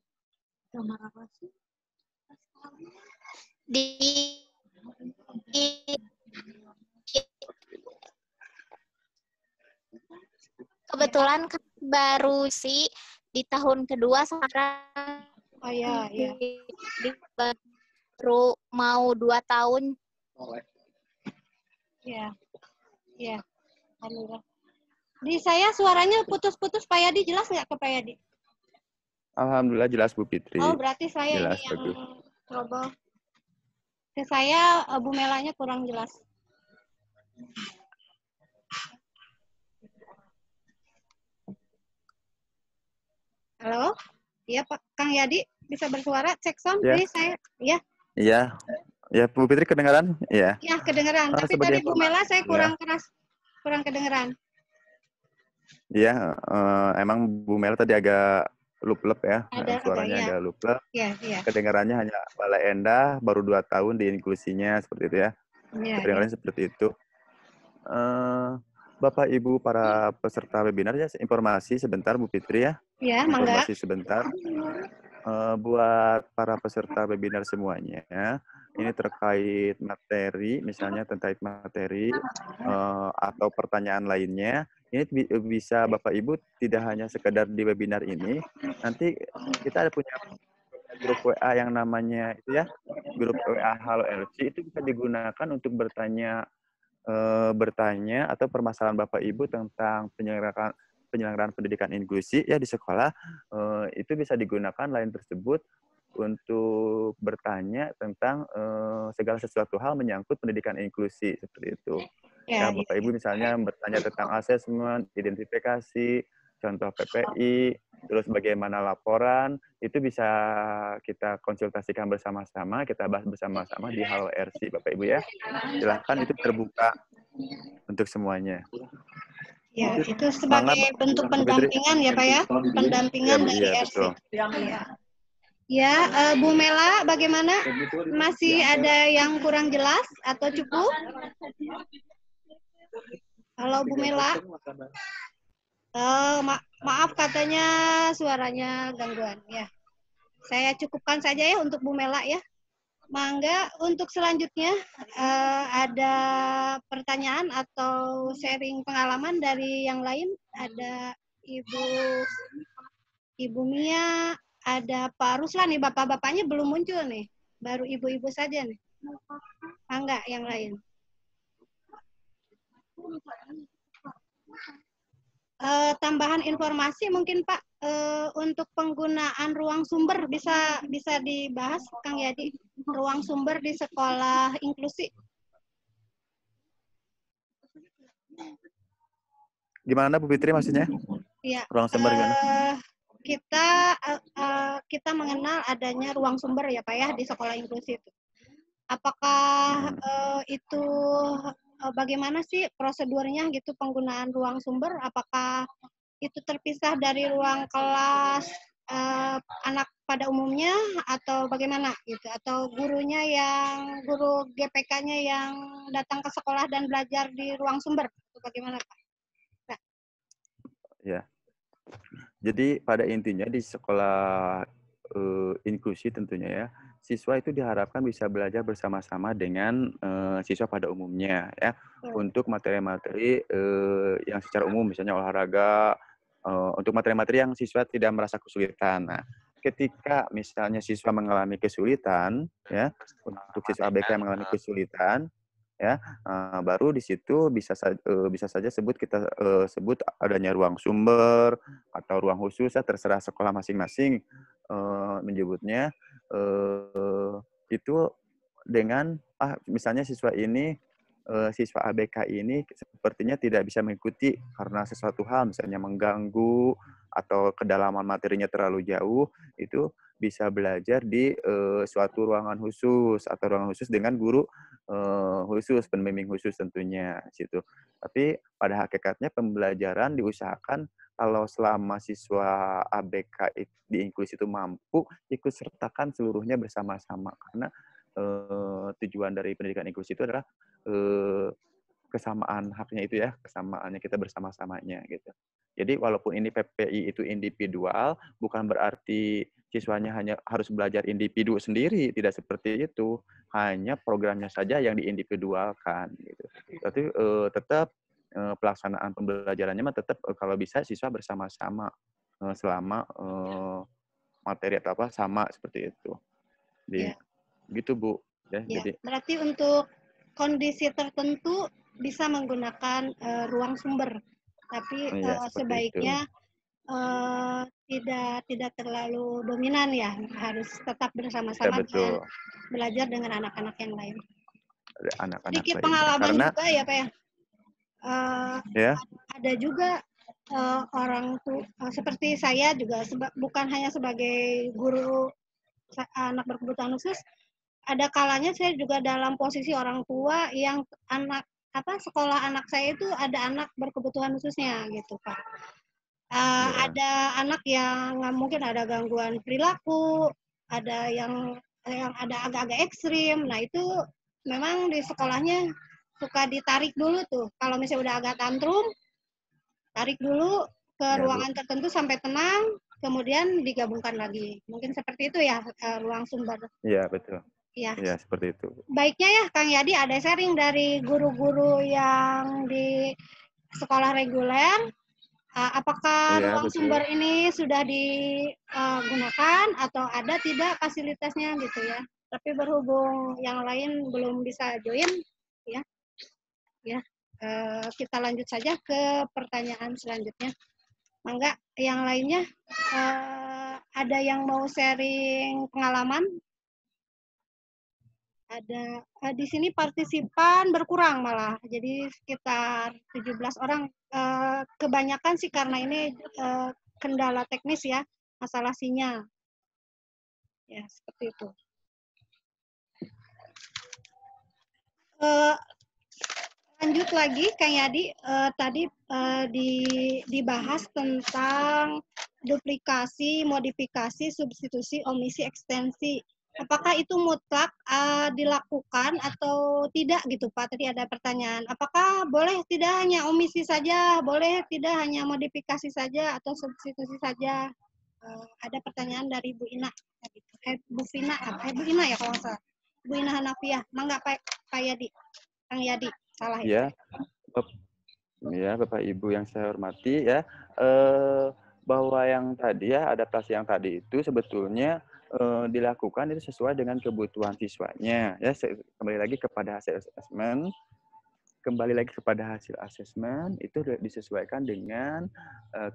Kebetulan baru sih di tahun kedua sekarang. Oh iya, iya. Baru mau 2 tahun. Iya. Iya. Alhamdulillah. Di saya suaranya putus-putus, Pak Yadi, jelas nggak ke Pak Yadi? Alhamdulillah jelas Bu Fitri. Oh, berarti saya jelas, ini yang trouble. Ke saya Bu Melanya kurang jelas. Halo? Iya, Pak Kang Yadi bisa bersuara. Cek sound, Ya. please. Saya, ya. Iya. Ya, Bu Fitri kedengaran? Iya. Ya, kedengeran. Tapi Sebagai dari Bu Mela saya informasi, kurang keras, kurang kedengeran. Iya, emang Bu Mel tadi agak lup-lup ya, Ada suaranya agak, ya. agak lup-lup. Iya, iya. Kedengarannya hanya Bala Endah, baru 2 tahun di inklusinya, seperti itu ya. Iya, Kedengarannya seperti itu. Bapak Ibu para peserta webinar ya, informasi sebentar Bu Fitri ya. Iya, mangga. Informasi sebentar. Buat para peserta webinar semuanya, ini terkait materi, misalnya terkait materi atau pertanyaan lainnya, ini bisa Bapak Ibu tidak hanya sekedar di webinar ini, nanti kita ada punya grup WA yang namanya itu ya, grup WA Halo LC, itu bisa digunakan untuk bertanya atau permasalahan Bapak Ibu tentang penyelenggaraan pendidikan inklusi ya di sekolah, itu bisa digunakan line tersebut untuk bertanya tentang segala sesuatu hal menyangkut pendidikan inklusi seperti itu. Ya, Bapak Ibu misalnya bertanya tentang asesmen, identifikasi, contoh PPI, terus bagaimana laporan, itu bisa kita konsultasikan bersama-sama, kita bahas bersama-sama di Halo RC, Bapak Ibu ya. Silahkan, itu terbuka untuk semuanya. Ya, itu sebagai bentuk pendampingan ya Pak ya, pendampingan dari RC. Ya, Bu Mela, bagaimana? Masih ada yang kurang jelas atau cukup? Halo Bu Mela. Maaf katanya suaranya gangguan ya. Saya cukupkan saja ya untuk Bu Mela ya. Mangga untuk selanjutnya ada pertanyaan atau sharing pengalaman dari yang lain. Ada Ibu Mia, ada Pak Ruslan nih, bapak-bapaknya belum muncul nih. Baru ibu-ibu saja nih. Mangga yang lain. Tambahan informasi mungkin Pak, untuk penggunaan ruang sumber bisa dibahas Kang Yadi, ruang sumber di sekolah inklusi. Gimana Bu Fitri maksudnya? Ya, ruang sumber gimana? Kita mengenal adanya ruang sumber ya Pak ya di sekolah inklusi itu. Apakah itu bagaimana sih prosedurnya gitu penggunaan ruang sumber? Apakah itu terpisah dari ruang kelas anak pada umumnya atau bagaimana gitu? Atau guru GPK-nya yang datang ke sekolah dan belajar di ruang sumber? Itu bagaimana Pak? Nah. Ya. Jadi pada intinya di sekolah inklusi tentunya ya, siswa itu diharapkan bisa belajar bersama-sama dengan siswa pada umumnya ya, untuk materi-materi yang secara umum misalnya olahraga, untuk materi-materi yang siswa tidak merasa kesulitan. Nah, ketika misalnya siswa mengalami kesulitan ya, untuk siswa ABK yang mengalami kesulitan ya, baru di situ bisa saja kita sebut adanya ruang sumber atau ruang khusus ya, terserah sekolah masing-masing menyebutnya, itu dengan misalnya siswa ABK ini sepertinya tidak bisa mengikuti karena sesuatu hal misalnya mengganggu atau kedalaman materinya terlalu jauh, itu bisa belajar di suatu ruangan khusus atau ruangan khusus dengan guru khusus, pembimbing khusus tentunya situ. Tapi pada hakikatnya pembelajaran diusahakan kalau selama siswa ABK di inklusi itu mampu ikut sertakan seluruhnya bersama-sama, karena tujuan dari pendidikan inklusi itu adalah kesamaan haknya itu ya, kesamaannya kita bersama-samanya gitu. Jadi walaupun ini PPI itu individual, bukan berarti siswanya hanya harus belajar individu sendiri, tidak seperti itu. Hanya programnya saja yang diindividualkan gitu. Tapi tetap pelaksanaan pembelajarannya tetap kalau bisa siswa bersama-sama selama materi atau apa sama seperti itu. Jadi, gitu Bu. Ya, jadi berarti untuk kondisi tertentu bisa menggunakan ruang sumber, tapi sebaiknya tidak terlalu dominan ya, harus tetap bersama-sama dan belajar dengan anak-anak yang lain. Anak-anak sedikit lain. Pengalaman karena, juga ya Pak ya. Ada juga orang tua seperti saya juga bukan hanya sebagai guru anak berkebutuhan khusus, ada kalanya saya juga dalam posisi orang tua yang sekolah anak saya itu ada anak berkebutuhan khususnya gitu Pak. Ada anak yang mungkin ada gangguan perilaku, ada yang ada agak-agak ekstrim. Nah itu memang di sekolahnya suka ditarik dulu tuh. Kalau misalnya udah agak tantrum, tarik dulu ke ruangan tertentu sampai tenang, kemudian digabungkan lagi. Mungkin seperti itu ya ruang sumber. Iya, betul. Iya. Iya, seperti itu. Baiknya ya Kang Yadi ada sharing dari guru-guru yang di sekolah reguler. Apakah ruang sumber ini sudah digunakan atau ada tidak fasilitasnya gitu ya. Tapi berhubung yang lain belum bisa join, ya, kita lanjut saja ke pertanyaan selanjutnya. Mangga, yang lainnya ada yang mau sharing pengalaman? Ada di sini partisipan berkurang malah, jadi sekitar 17 orang. Kebanyakan sih karena ini kendala teknis ya, masalah sinyal. Ya, seperti itu. Lanjut lagi, Kang Yadi, tadi dibahas tentang duplikasi, modifikasi, substitusi, omisi, ekstensi. Apakah itu mutlak dilakukan atau tidak gitu Pak? Tadi ada pertanyaan. Apakah boleh tidak hanya omisi saja, boleh tidak hanya modifikasi saja atau substitusi saja? Ada pertanyaan dari Bu Ina. Bu Vina, Bu Ina ya kalau nggak salah. Bu Ina Hanafiah. Mangga Pak Yadi, Kang Yadi, salah ya. Ya, Bapak Ibu yang saya hormati ya. Bahwa yang tadi ya adaptasi yang tadi itu sebetulnya dilakukan itu sesuai dengan kebutuhan siswanya ya. Kembali lagi kepada hasil asesmen itu disesuaikan dengan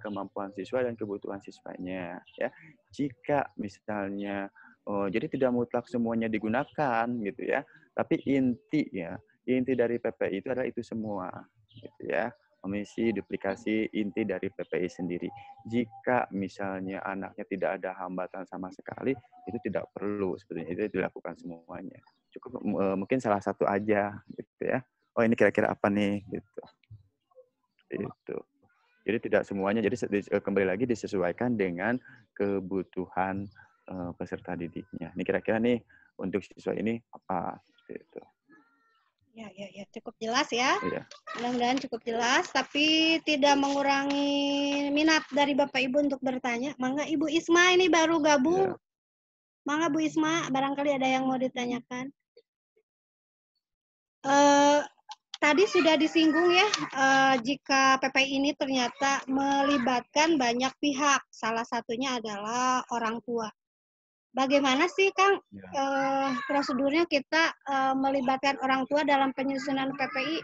kemampuan siswa dan kebutuhan siswanya ya. Jika misalnya jadi tidak mutlak semuanya digunakan gitu ya, tapi inti dari PPI itu adalah itu semua gitu ya. Omisi, duplikasi, inti dari PPI sendiri. Jika misalnya anaknya tidak ada hambatan sama sekali, itu tidak perlu sebetulnya, itu dilakukan semuanya. Cukup mungkin salah satu aja gitu ya. Oh ini kira-kira apa nih gitu. Itu. Jadi tidak semuanya, jadi kembali lagi disesuaikan dengan kebutuhan peserta didiknya. Ini kira-kira nih untuk siswa ini apa gitu. Ya, cukup jelas ya. Mudah-mudahan cukup jelas, tapi tidak mengurangi minat dari Bapak Ibu untuk bertanya. Mangga Ibu Isma ini baru gabung. Mangga Bu Isma, barangkali ada yang mau ditanyakan. Tadi sudah disinggung ya, jika PPI ini ternyata melibatkan banyak pihak, salah satunya adalah orang tua. Bagaimana sih Kang prosedurnya kita melibatkan orang tua dalam penyusunan PPI?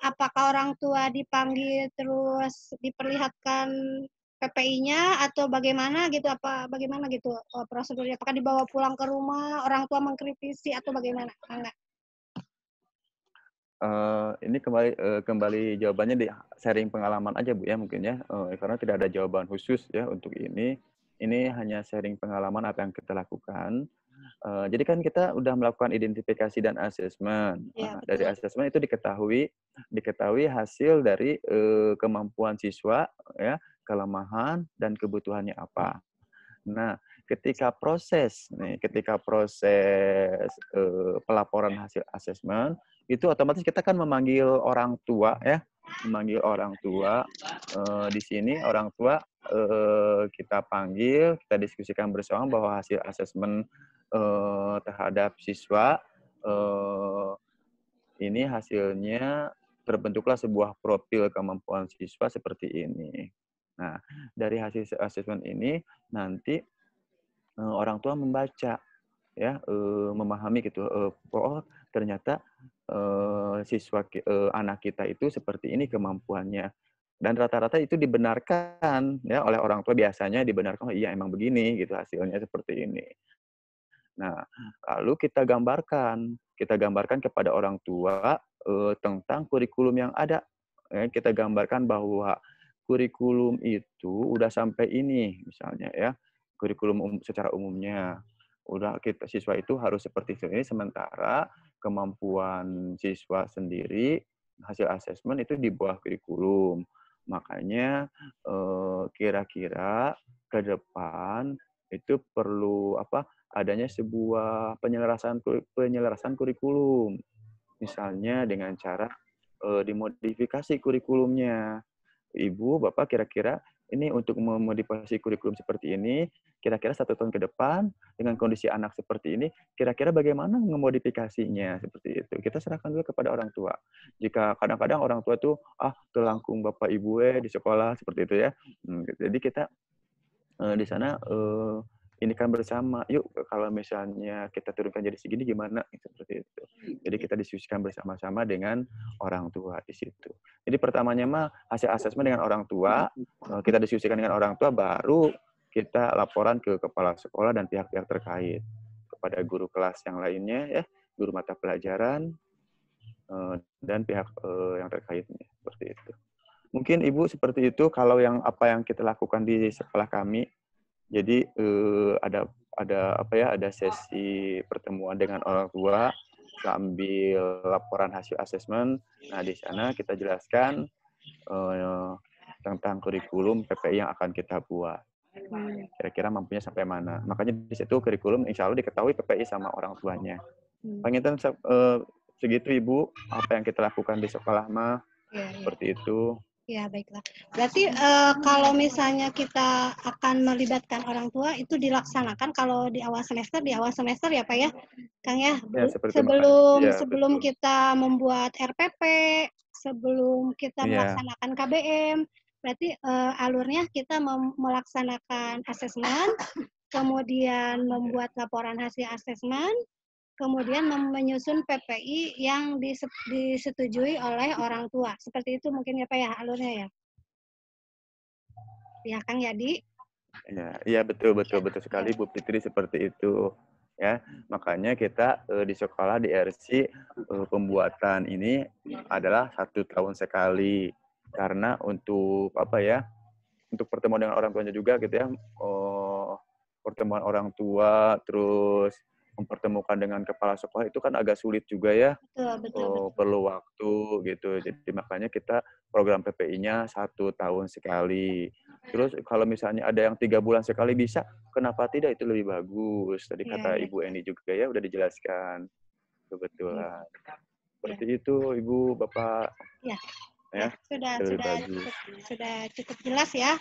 Apakah orang tua dipanggil terus diperlihatkan PPI-nya atau bagaimana gitu? Bagaimana gitu prosedurnya? Apakah dibawa pulang ke rumah, orang tua mengkritisi atau bagaimana? Enggak. Ini kembali jawabannya di sharing pengalaman aja Bu ya mungkin ya, karena tidak ada jawaban khusus ya untuk ini. Ini hanya sharing pengalaman apa yang kita lakukan. Jadi kan kita udah melakukan identifikasi dan asesmen. Dari asesmen itu diketahui hasil dari kemampuan siswa ya, kelemahan dan kebutuhannya apa. Nah, ketika proses pelaporan hasil asesmen itu otomatis kita kan memanggil orang tua ya, di sini orang tua kita panggil, kita diskusikan bersama bahwa hasil asesmen terhadap siswa ini hasilnya terbentuklah sebuah profil kemampuan siswa seperti ini. Nah, dari hasil asesmen ini nanti orang tua membaca ya, memahami gitu, oh ternyata anak kita itu seperti ini kemampuannya, dan rata-rata itu dibenarkan ya oleh orang tua, biasanya dibenarkan, oh iya emang begini gitu hasilnya seperti ini. Nah, lalu kita gambarkan kepada orang tua tentang kurikulum yang ada kita gambarkan bahwa kurikulum itu udah sampai ini misalnya ya, kurikulum secara umumnya udah siswa itu harus seperti ini, sementara kemampuan siswa sendiri hasil asesmen itu di bawah kurikulum. Makanya kira-kira ke depan itu perlu adanya sebuah penyelarasan kurikulum. Misalnya dengan cara dimodifikasi kurikulumnya. Ibu, Bapak kira-kira ini untuk memodifikasi kurikulum seperti ini, kira-kira 1 tahun ke depan dengan kondisi anak seperti ini, kira-kira bagaimana memodifikasinya seperti itu. Kita serahkan dulu kepada orang tua. Jika kadang-kadang orang tua tuh telangkung Bapak Ibu di sekolah seperti itu ya. Jadi kita di sana ini kan bersama, yuk kalau misalnya kita turunkan jadi segini gimana, seperti itu. Jadi kita diskusikan bersama-sama dengan orang tua di situ. Jadi pertamanya mah hasil asesmen dengan orang tua, kita diskusikan dengan orang tua, baru kita laporan ke kepala sekolah dan pihak-pihak terkait, kepada guru kelas yang lainnya ya, guru mata pelajaran, dan pihak yang terkaitnya, seperti itu. Mungkin Ibu seperti itu kalau apa yang kita lakukan di sekolah kami. Jadi ada sesi pertemuan dengan orang tua sambil laporan hasil asesmen. Nah, di sana kita jelaskan tentang kurikulum PPI yang akan kita buat. Kira-kira mampunya sampai mana. Makanya di situ kurikulum insya Allah diketahui PPI sama orang tuanya. Pengintan segitu Ibu, apa yang kita lakukan di sekolah mah, seperti itu. Ya, baiklah. Berarti kalau misalnya kita akan melibatkan orang tua, itu dilaksanakan kalau di awal semester ya Pak ya, Kang ya? Sebelum kita membuat RPP, sebelum kita melaksanakan KBM, berarti alurnya kita melaksanakan asesmen, kemudian membuat laporan hasil asesmen, kemudian menyusun PPI yang disetujui oleh orang tua. Seperti itu mungkin ya Pak ya, alurnya ya? Ya Kang Yadi? Iya betul sekali Bu Fitri, seperti itu. Ya, makanya kita di sekolah di RC pembuatan ini adalah 1 tahun sekali. Karena untuk untuk pertemuan dengan orang tuanya juga gitu ya, pertemuan orang tua, terus mempertemukan dengan kepala sekolah itu kan agak sulit juga ya. Betul. Perlu waktu gitu. Jadi makanya kita program PPI-nya 1 tahun sekali. Terus kalau misalnya ada yang 3 bulan sekali bisa, kenapa tidak? Itu lebih bagus. Tadi kata Ibu Eni juga ya, udah dijelaskan. Kebetulan. Seperti itu Ibu, Bapak. Ya, sudah cukup jelas ya,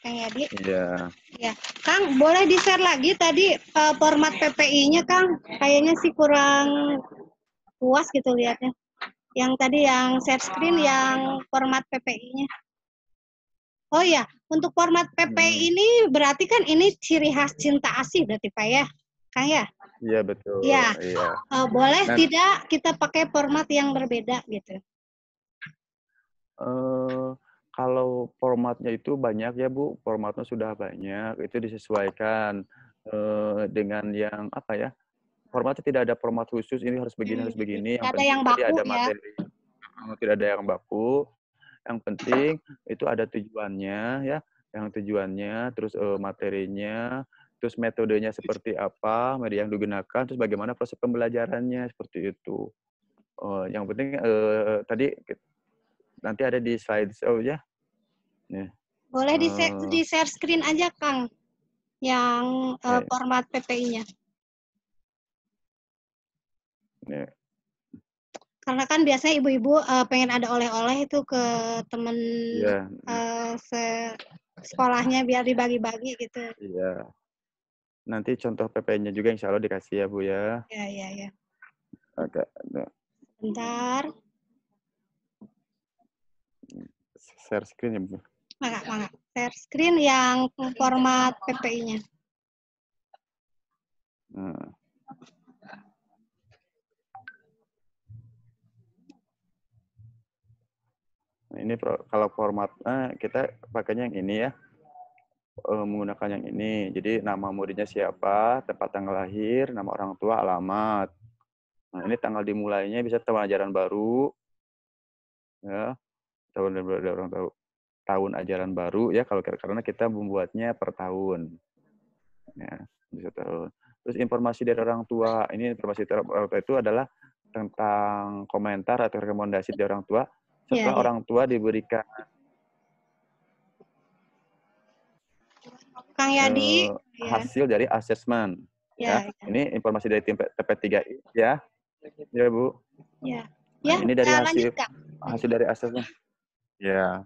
Kang Yadi. Iya. Ya, Kang, boleh di-share lagi tadi format PPI-nya, Kang. Kayaknya sih kurang puas gitu lihatnya. Yang tadi yang share screen yang format PPI-nya. Oh ya, untuk format PPI ini berarti kan ini ciri khas Cinta Asih berarti Pak ya, Kang ya? Iya betul. Ya. Iya. Boleh tidak kita pakai format yang berbeda gitu? Kalau formatnya itu banyak ya Bu, formatnya sudah banyak, itu disesuaikan dengan yang formatnya tidak ada format khusus, ini harus begini, yang penting tadi ada materi. Tidak ada yang baku, yang penting itu ada tujuannya ya, terus materinya, terus metodenya seperti apa, media yang digunakan, terus bagaimana proses pembelajarannya, seperti itu. Yang penting tadi nanti ada di slideshow ya. Boleh di share screen aja Kang, yang format PPI-nya. Karena kan biasanya ibu-ibu pengen ada oleh-oleh itu ke temen sekolahnya biar dibagi-bagi gitu. Iya. Nanti contoh PPI-nya juga insya Allah dikasih ya Bu ya. Iya. Agak. Bentar. Share screen ya Bu. Mangga. Share screen yang format PPI-nya. Nah, ini kalau formatnya kita pakainya yang ini ya, menggunakan yang ini. Jadi nama muridnya siapa, tempat tanggal lahir, nama orang tua, alamat. Nah ini tanggal dimulainya bisa tahun ajaran baru, ya. tahun ajaran baru ya kalau karena kita membuatnya per tahun. Ya, bisa tahun. Terus informasi dari orang tua. Ini informasi dari orang tua itu adalah tentang komentar atau rekomendasi dari orang tua setelah orang tua diberikan Kang Yadi hasil dari asesmen. Ya. Ini informasi dari tim TP3I ya. Ya, Bu. Ya. Nah, ini dari hasil dari asesmen. Ya.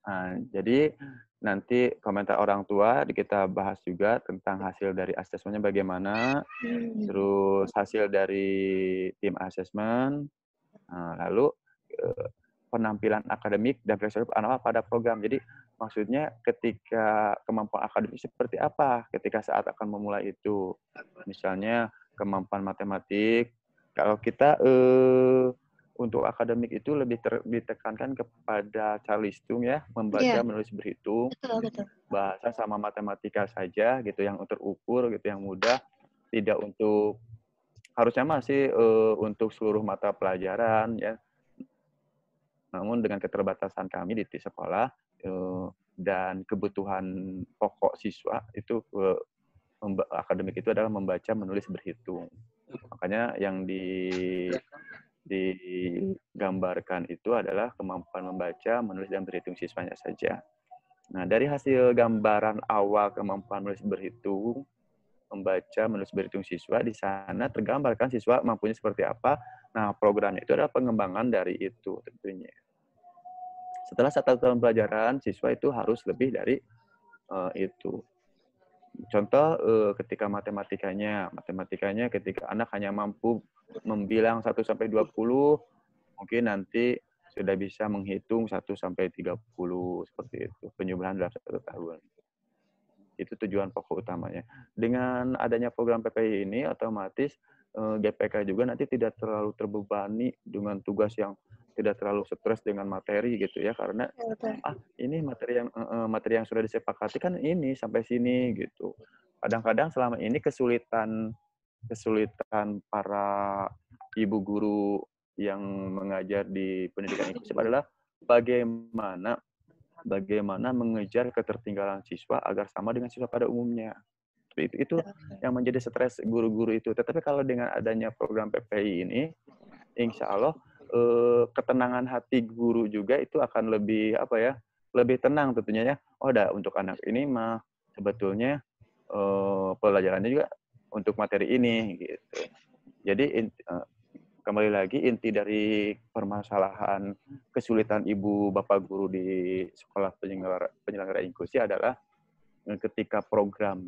Nah, jadi nanti komentar orang tua kita bahas juga tentang hasil dari asesmennya bagaimana, terus hasil dari tim asesmen, lalu penampilan akademik dan prestasi anak pada program. Jadi maksudnya ketika kemampuan akademik seperti apa ketika saat akan memulai itu. Misalnya kemampuan matematik. Kalau kita untuk akademik itu lebih ditekankan kepada Charlistung ya, membaca, menulis, berhitung, bahasa sama matematika saja gitu yang terukur gitu, yang mudah, tidak untuk harusnya masih untuk seluruh mata pelajaran ya. Namun dengan keterbatasan kami di sekolah dan kebutuhan pokok siswa itu akademik itu adalah membaca, menulis, berhitung. Makanya yang digambarkan itu adalah kemampuan membaca, menulis, dan berhitung siswanya saja. Nah, dari hasil gambaran awal kemampuan menulis, berhitung, membaca, menulis, berhitung siswa, di sana tergambarkan siswa mampunya seperti apa. Nah, programnya itu adalah pengembangan dari itu tentunya. Setelah 1 tahun pelajaran, siswa itu harus lebih dari itu. Contoh ketika matematikanya ketika anak hanya mampu membilang 1 sampai 20, mungkin nanti sudah bisa menghitung 1 sampai 30 seperti itu, penjumlahan dalam 1 tahun. Itu tujuan pokok utamanya. Dengan adanya program PPI ini otomatis GPK juga nanti tidak terlalu terbebani dengan tugas yang tidak terlalu stres dengan materi gitu ya, karena ini materi yang sudah disepakati kan ini sampai sini gitu. Kadang-kadang selama ini kesulitan para ibu guru yang mengajar di pendidikan inklusif adalah bagaimana mengejar ketertinggalan siswa agar sama dengan siswa pada umumnya. Itu yang menjadi stres guru-guru itu. Tetapi kalau dengan adanya program PPI ini, insya Allah ketenangan hati guru juga itu akan lebih lebih tenang tentunya ya. Oh, untuk anak ini mah sebetulnya pelajarannya juga untuk materi ini gitu. Jadi kembali lagi inti dari permasalahan kesulitan ibu bapak guru di sekolah penyelenggara inklusi adalah ketika program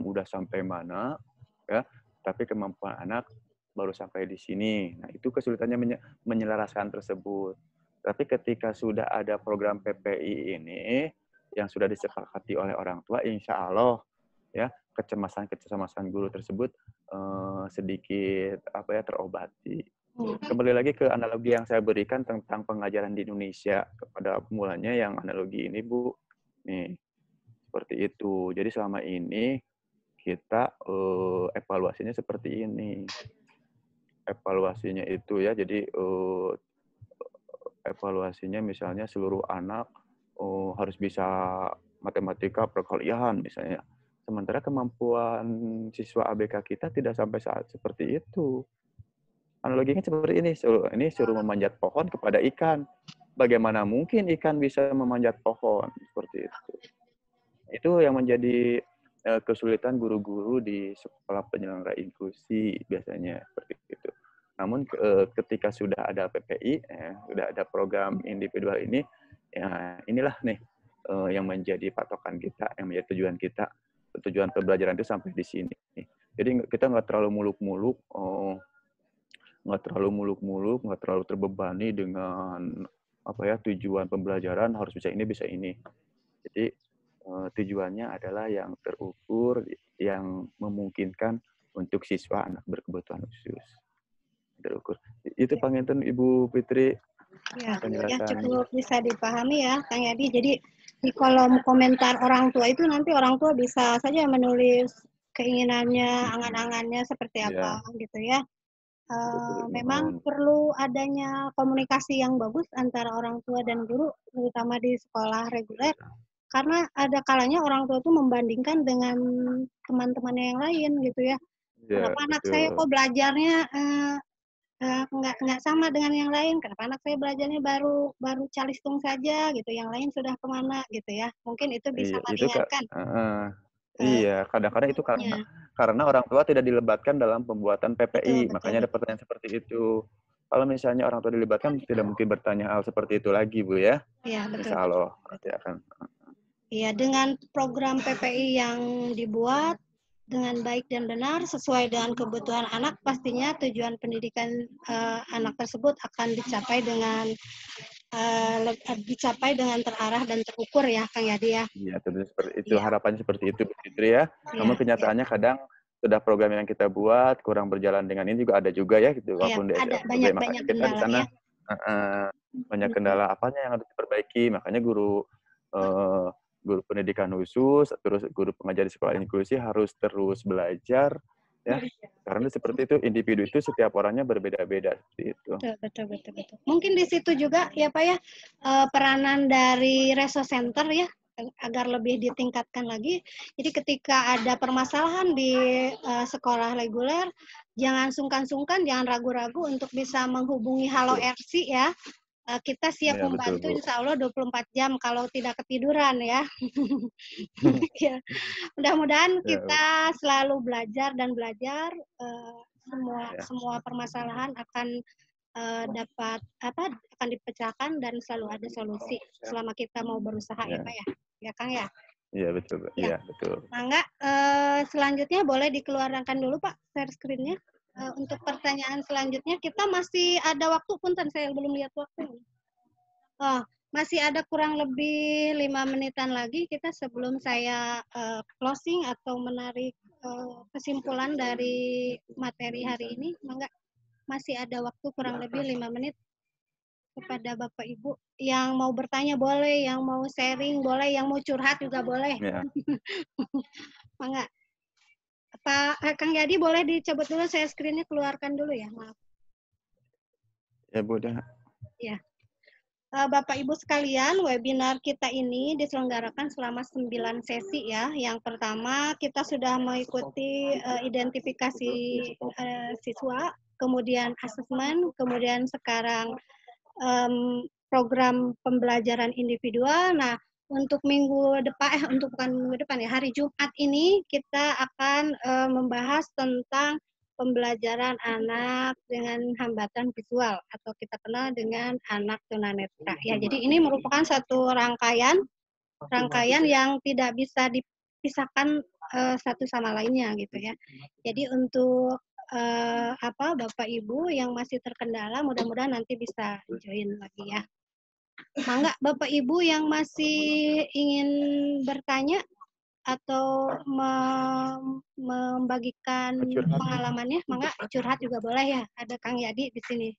udah sampai mana ya, tapi kemampuan anak baru sampai di sini. Nah, itu kesulitannya menyelaraskan tersebut. Tapi ketika sudah ada program PPI ini yang sudah disepakati oleh orang tua, insya Allah ya kecemasan guru tersebut sedikit terobati. Kembali lagi ke analogi yang saya berikan tentang pengajaran di Indonesia kepada pemulanya yang analogi ini, Bu. Nih, seperti itu. Jadi selama ini kita evaluasinya seperti ini. Evaluasinya itu ya, jadi evaluasinya misalnya seluruh anak harus bisa matematika perkuliahan misalnya. Sementara kemampuan siswa ABK kita tidak sampai saat seperti itu. Analoginya seperti ini. Ini suruh memanjat pohon kepada ikan. Bagaimana mungkin ikan bisa memanjat pohon? Seperti itu. Itu yang menjadi kesulitan guru-guru di sekolah penyelenggara inklusi biasanya seperti itu. Namun ketika sudah ada PPI, sudah ada program individual ini, ya inilah nih yang menjadi patokan kita, yang menjadi tujuan kita. Tujuan pembelajaran itu sampai di sini. Jadi kita nggak terlalu muluk-muluk, nggak terlalu terbebani dengan tujuan pembelajaran harus bisa ini. Jadi tujuannya adalah yang terukur, yang memungkinkan untuk siswa anak berkebutuhan khusus. Terukur. Itu Panginten Ibu Fitri. Ya, cukup bisa dipahami ya, Kang Yadi. Jadi di kolom komentar orang tua itu nanti orang tua bisa saja menulis keinginannya, angan-angannya seperti apa gitu ya. memang perlu adanya komunikasi yang bagus antara orang tua dan guru, terutama di sekolah reguler. Karena ada kalanya orang tua itu membandingkan dengan teman-temannya yang lain gitu ya. Iya, Kenapa anak saya kok belajarnya nggak sama dengan yang lain? Kenapa anak saya belajarnya baru calistung saja gitu, yang lain sudah kemana gitu ya? Mungkin itu bisa Iya, itu meringankan. iya, kadang-kadang itu karena orang tua tidak dilibatkan dalam pembuatan PPI, makanya ada pertanyaan seperti itu. Kalau misalnya orang tua dilibatkan, tidak mungkin bertanya hal seperti itu lagi, Bu ya. Iya, betul. Insya Allah nanti akan. Iya, dengan program PPI yang dibuat dengan baik dan benar sesuai dengan kebutuhan anak, pastinya tujuan pendidikan anak tersebut akan dicapai dengan terarah dan terukur ya, Kang Yadi ya. Iya, tentu seperti itu. Ya. Harapannya seperti itu, begitu ya. Namun kenyataannya kadang sudah program yang kita buat kurang berjalan dengan ini juga ada juga ya, gitu. Walaupun ada banyak kita di sana banyak kendala apanya yang harus diperbaiki, makanya guru pendidikan khusus, terus guru pengajar di sekolah inklusi harus terus belajar, ya. Karena seperti itu, individu itu setiap orangnya berbeda-beda seperti itu. Betul. Mungkin di situ juga ya Pak ya, peranan dari resource center ya, agar lebih ditingkatkan lagi. Jadi ketika ada permasalahan di sekolah reguler, jangan sungkan-sungkan, jangan ragu-ragu untuk bisa menghubungi Halo RC ya. Kita siap membantu, insya Allah 24 jam kalau tidak ketiduran ya. Ya. Mudah-mudahan kita selalu belajar dan belajar, semua permasalahan akan akan dipecahkan dan selalu ada solusi selama kita mau berusaha ya Pak ya. Ya Kang ya. Iya betul. Iya betul. Mangga selanjutnya boleh dikeluarkan dulu Pak share screen-nya. Untuk pertanyaan selanjutnya kita masih ada waktu, punten saya belum lihat waktu. Masih ada kurang lebih 5 menitan lagi kita sebelum saya closing atau menarik kesimpulan dari materi hari ini. Mangga masih ada waktu kurang lebih 5 menit kepada Bapak Ibu yang mau bertanya boleh, yang mau sharing boleh, yang mau curhat juga boleh. Ya. Mangga. Pak Kang Yadi boleh dicabut dulu, saya screen-nya keluarkan dulu ya, maaf. Ya, Bu, dah. Ya. Bapak Ibu sekalian, webinar kita ini diselenggarakan selama 9 sesi ya. Yang pertama kita sudah mengikuti identifikasi siswa, kemudian asesmen, kemudian sekarang program pembelajaran individual. Nah, untuk minggu depan, hari Jumat ini kita akan membahas tentang pembelajaran anak dengan hambatan visual atau kita kenal dengan anak tunanetra. Ya, jadi ini merupakan satu rangkaian yang tidak bisa dipisahkan satu sama lainnya gitu ya. Jadi untuk Bapak Ibu yang masih terkendala, mudah-mudahan nanti bisa join lagi ya. Mangga Bapak Ibu yang masih ingin bertanya atau membagikan pengalamannya, mangga curhat juga boleh ya. Ada Kang Yadi di sini.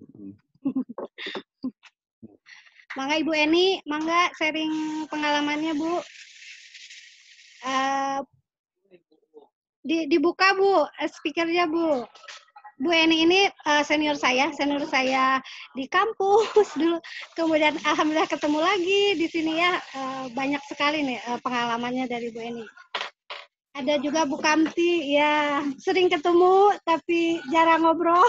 Mangga Ibu Eni, mangga sharing pengalamannya Bu. Dibuka Bu, speakernya Bu. Bu Eni ini senior saya di kampus dulu. Kemudian alhamdulillah ketemu lagi di sini ya. Banyak sekali nih pengalamannya dari Bu Eni. Ada juga Bu Kamti, ya sering ketemu tapi jarang ngobrol.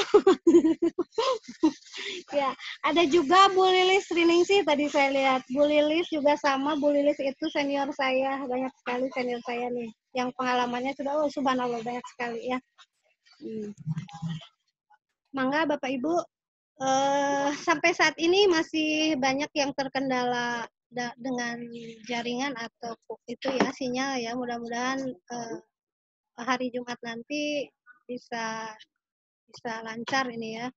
Ya, ada juga Bu Lilis Riningsih tadi saya lihat. Bu Lilis juga sama, Bu Lilis itu senior saya, banyak sekali senior saya nih. Yang pengalamannya sudah subhanallah banyak sekali ya. Mangga Bapak Ibu, sampai saat ini masih banyak yang terkendala dengan jaringan atau itu ya sinyal ya. Mudah-mudahan hari Jumat nanti bisa lancar ini ya.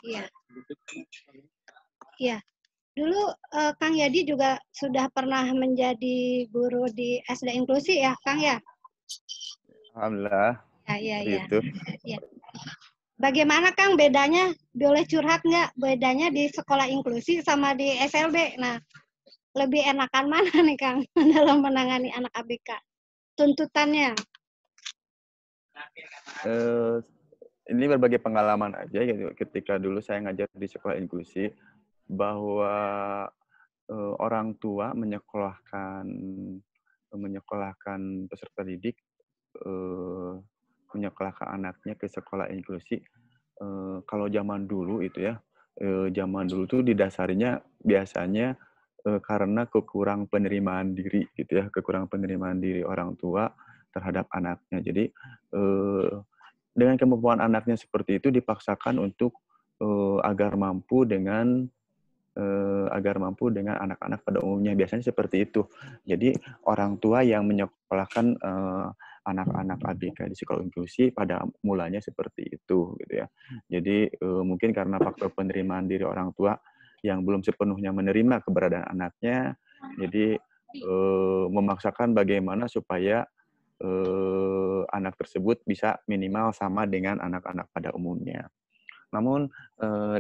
Iya. Iya. Dulu Kang Yadi juga sudah pernah menjadi guru di SD Inklusi ya, Kang ya? Alhamdulillah. Iya. Ya. Bagaimana Kang bedanya, boleh curhat nggak bedanya di sekolah inklusi sama di SLB? Nah, lebih enakan mana nih Kang dalam menangani anak ABK? Tuntutannya? ini berbagai pengalaman aja gitu. Ketika dulu saya ngajar di sekolah inklusi, bahwa orang tua menyekolahkan peserta didik, menyekolahkan anaknya ke sekolah inklusi. Kalau zaman dulu itu ya, zaman dulu tuh didasarinya biasanya karena kekurang penerimaan diri gitu ya, kekurangan penerimaan diri orang tua terhadap anaknya. Jadi dengan kemampuan anaknya seperti itu dipaksakan untuk agar mampu dengan anak-anak pada umumnya. Biasanya seperti itu. Jadi orang tua yang menyekolahkan anak-anak ABK di sekolah inklusi pada mulanya seperti itu gitu ya. Jadi mungkin karena faktor penerimaan diri orang tua yang belum sepenuhnya menerima keberadaan anaknya, jadi memaksakan bagaimana supaya anak tersebut bisa minimal sama dengan anak-anak pada umumnya. Namun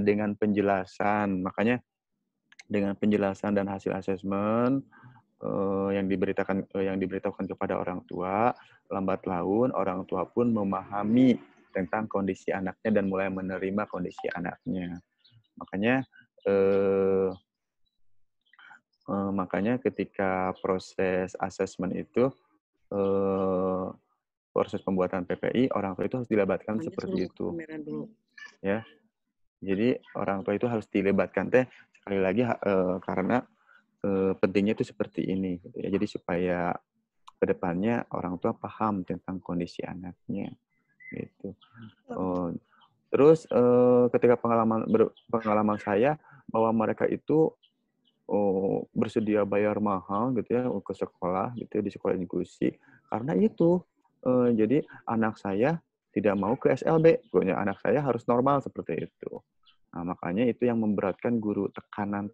dengan penjelasan, makanya dengan penjelasan dan hasil asesmen yang diberitahukan kepada orang tua, lambat laun orang tua pun memahami tentang kondisi anaknya dan mulai menerima kondisi anaknya. Makanya ketika proses asesmen itu, proses pembuatan PPI, orang tua itu harus dilibatkan seperti itu. Ya, jadi orang tua itu harus dilibatkan sekali lagi karena pentingnya itu seperti ini gitu ya. Jadi supaya kedepannya orang tua paham tentang kondisi anaknya gitu. Terus ketika pengalaman saya bahwa mereka itu bersedia bayar mahal gitu ya ke sekolah gitu ya, di sekolah inklusi karena itu jadi anak saya tidak mau ke SLB, pokoknya anak saya harus normal seperti itu. Nah, makanya itu yang memberatkan guru, tekanan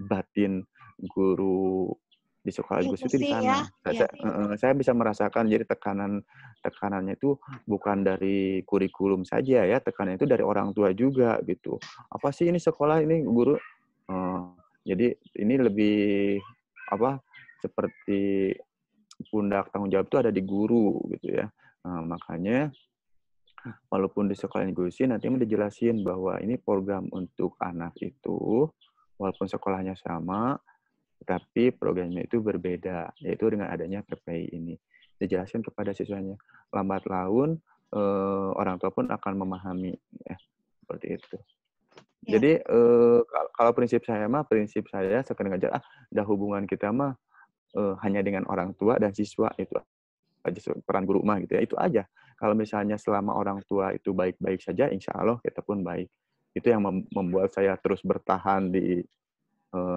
batin guru di sekolah inklusi itu di sana. Ya. Saya bisa merasakan jadi tekanannya itu bukan dari kurikulum saja ya, tekanannya itu dari orang tua juga gitu. Apa sih ini sekolah ini guru? Jadi ini lebih seperti pundak tanggung jawab itu ada di guru gitu ya. Makanya walaupun di sekolah inklusi nanti dijelasin bahwa ini program untuk anak itu walaupun sekolahnya sama tapi programnya itu berbeda, yaitu dengan adanya PPI ini. Dijelaskan kepada siswanya. Lambat laun orang tua pun akan memahami ya, seperti itu. Ya. Jadi kalau prinsip saya sekarang ngajar dah hubungan kita mah hanya dengan orang tua dan siswa, itu aja peran guru mah gitu ya, itu aja. Kalau misalnya selama orang tua itu baik-baik saja, insya Allah kita pun baik. Itu yang membuat saya terus bertahan di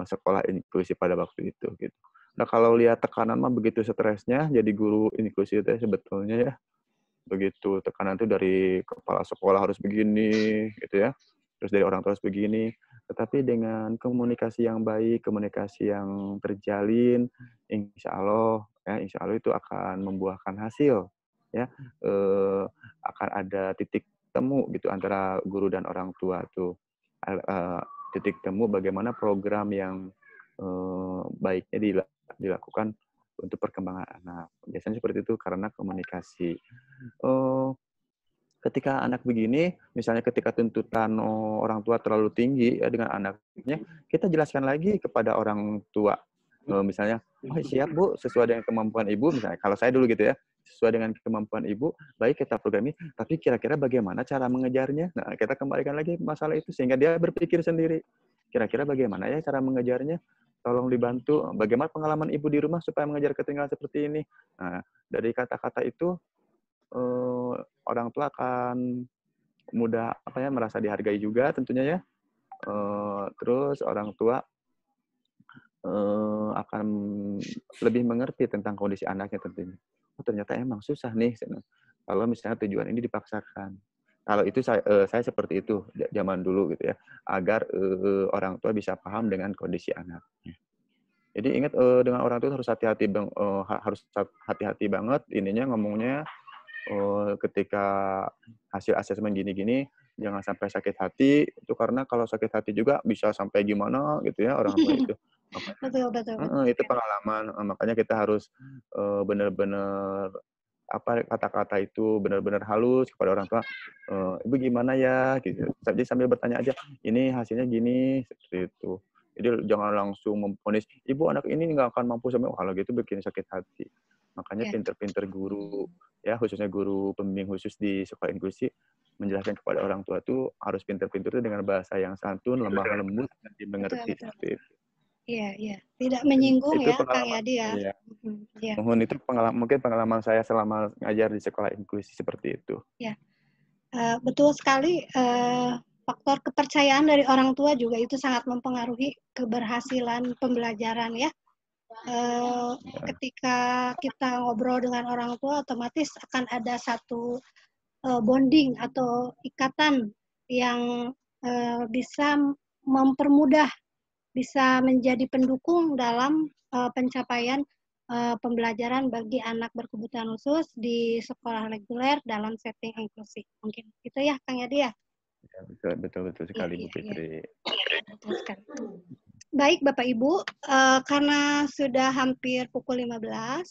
sekolah inklusi pada waktu itu gitu. Nah kalau lihat tekanan mah begitu stresnya jadi guru inklusi itu sebetulnya ya, begitu tekanan itu dari kepala sekolah harus begini gitu ya, terus dari orang tua harus begini. Tetapi dengan komunikasi yang baik, komunikasi yang terjalin, insya Allah itu akan membuahkan hasil ya. Akan ada titik temu gitu antara guru dan orang tua tuh. Titik temu bagaimana program yang baiknya dilakukan untuk perkembangan anak. Biasanya seperti itu karena komunikasi. Ketika anak begini, misalnya ketika tuntutan orang tua terlalu tinggi ya dengan anaknya, kita jelaskan lagi kepada orang tua. Misalnya, oh siap Bu, sesuai dengan kemampuan Ibu, misalnya kalau saya dulu gitu ya, sesuai dengan kemampuan Ibu, baik kita programi, tapi kira-kira bagaimana cara mengejarnya? Nah, kita kembalikan lagi masalah itu, sehingga dia berpikir sendiri. Kira-kira bagaimana ya cara mengejarnya? Tolong dibantu. Bagaimana pengalaman Ibu di rumah supaya mengejar ketinggalan seperti ini? Nah, dari kata-kata itu, orang tua akan mudah merasa dihargai juga tentunya ya. Terus orang tua akan lebih mengerti tentang kondisi anaknya tentunya. Oh, ternyata emang susah nih kalau misalnya tujuan ini dipaksakan. Kalau itu saya seperti itu zaman dulu gitu ya, agar orang tua bisa paham dengan kondisi anaknya. Jadi ingat dengan orang tua harus hati-hati banget ininya ngomongnya. Ketika hasil asesmen gini-gini jangan sampai sakit hati itu, karena kalau sakit hati juga bisa sampai gimana gitu ya orang tua itu. Betul. Itu pengalaman, makanya kita harus benar-benar kata-kata itu benar-benar halus kepada orang tua. Ibu gimana ya? Gitu. Jadi sambil bertanya aja, ini hasilnya gini, seperti itu. Jadi jangan langsung memvonis, ibu anak ini nggak akan mampu sampai kalau gitu bikin sakit hati. Makanya pinter-pinter guru, ya khususnya guru pembimbing khusus di sekolah inklusi, menjelaskan kepada orang tua tuh harus pinter-pinter itu dengan bahasa yang santun, lemah lembut, dan dimengerti. Betul. Iya. Tidak menyinggung itu ya, Kang Yadi ya. Iya. Ya. Mohon itu mungkin pengalaman saya selama ngajar di sekolah inklusi seperti itu. Ya, betul sekali. Faktor kepercayaan dari orang tua juga itu sangat mempengaruhi keberhasilan pembelajaran ya. Ketika kita ngobrol dengan orang tua, otomatis akan ada satu bonding atau ikatan yang bisa mempermudah, bisa menjadi pendukung dalam pencapaian pembelajaran bagi anak berkebutuhan khusus di sekolah reguler dalam setting inklusi. Mungkin itu ya, Kang Yadi ya? Ya betul sekali, Bu Fitri. Betul sekali. Baik, Bapak Ibu, karena sudah hampir pukul 15,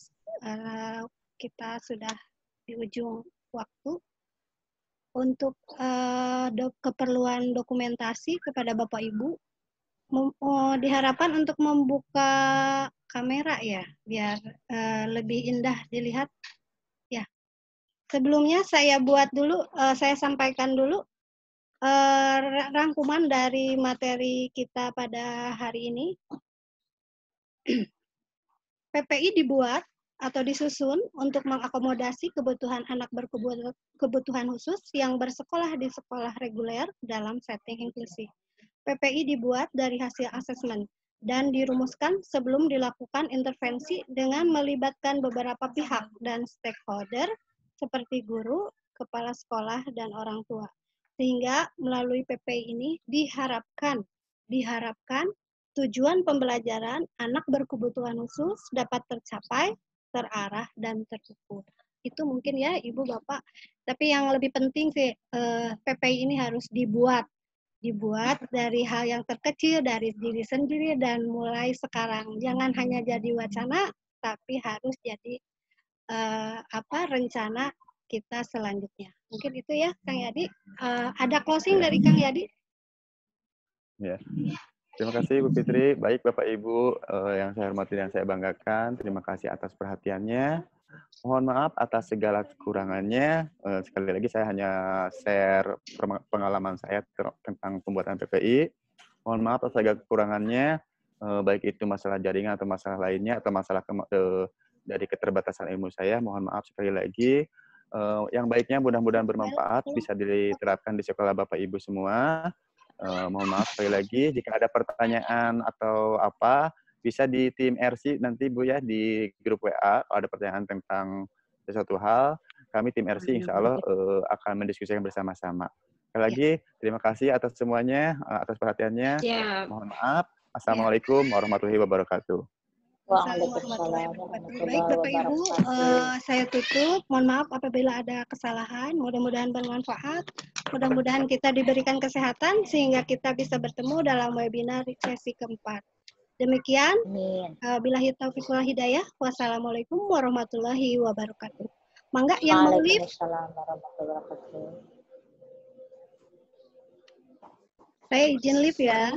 kita sudah di ujung waktu. Untuk keperluan dokumentasi kepada Bapak Ibu, diharapkan untuk membuka kamera ya, biar lebih indah dilihat. Ya, sebelumnya saya saya sampaikan dulu rangkuman dari materi kita pada hari ini. PPI dibuat atau disusun untuk mengakomodasi kebutuhan anak berkebutuhan khusus yang bersekolah di sekolah reguler dalam setting inklusi. PPI dibuat dari hasil asesmen dan dirumuskan sebelum dilakukan intervensi dengan melibatkan beberapa pihak dan stakeholder seperti guru, kepala sekolah, dan orang tua. Sehingga melalui PPI ini diharapkan tujuan pembelajaran anak berkebutuhan khusus dapat tercapai, terarah, dan terukur. Itu mungkin ya Ibu Bapak. Tapi yang lebih penting sih PPI ini harus dibuat dari hal yang terkecil, dari diri sendiri, dan mulai sekarang. Jangan hanya jadi wacana, tapi harus jadi rencana kita selanjutnya. Mungkin itu ya, Kang Yadi. Ada closing dari Kang Yadi? Ya. Terima kasih Bu Fitri. Baik Bapak Ibu yang saya hormati dan saya banggakan. Terima kasih atas perhatiannya. Mohon maaf atas segala kekurangannya. Sekali lagi saya hanya share pengalaman saya tentang pembuatan PPI. Mohon maaf atas segala kekurangannya, baik itu masalah jaringan atau masalah lainnya, atau masalah dari keterbatasan ilmu saya. Mohon maaf sekali lagi. Yang baiknya mudah-mudahan bermanfaat, bisa diterapkan di sekolah Bapak Ibu semua. Mohon maaf sekali lagi, jika ada pertanyaan atau apa, bisa di tim RC nanti Bu ya, di grup WA, kalau ada pertanyaan tentang sesuatu hal, kami tim RC insya Allah akan mendiskusikan bersama-sama. Sekali lagi, terima kasih atas semuanya, atas perhatiannya. Mohon maaf. Assalamualaikum warahmatullahi wabarakatuh. Waalaikumsalam. Baik Bapak Ibu, saya tutup. Mohon maaf apabila ada kesalahan. Mudah-mudahan bermanfaat. Mudah-mudahan kita diberikan kesehatan sehingga kita bisa bertemu dalam webinar sesi keempat. Demikian. Billahi taufiq wal hidayah. Wassalamualaikum warahmatullahi wabarakatuh. Mangga yang mau live. Saya izin live ya.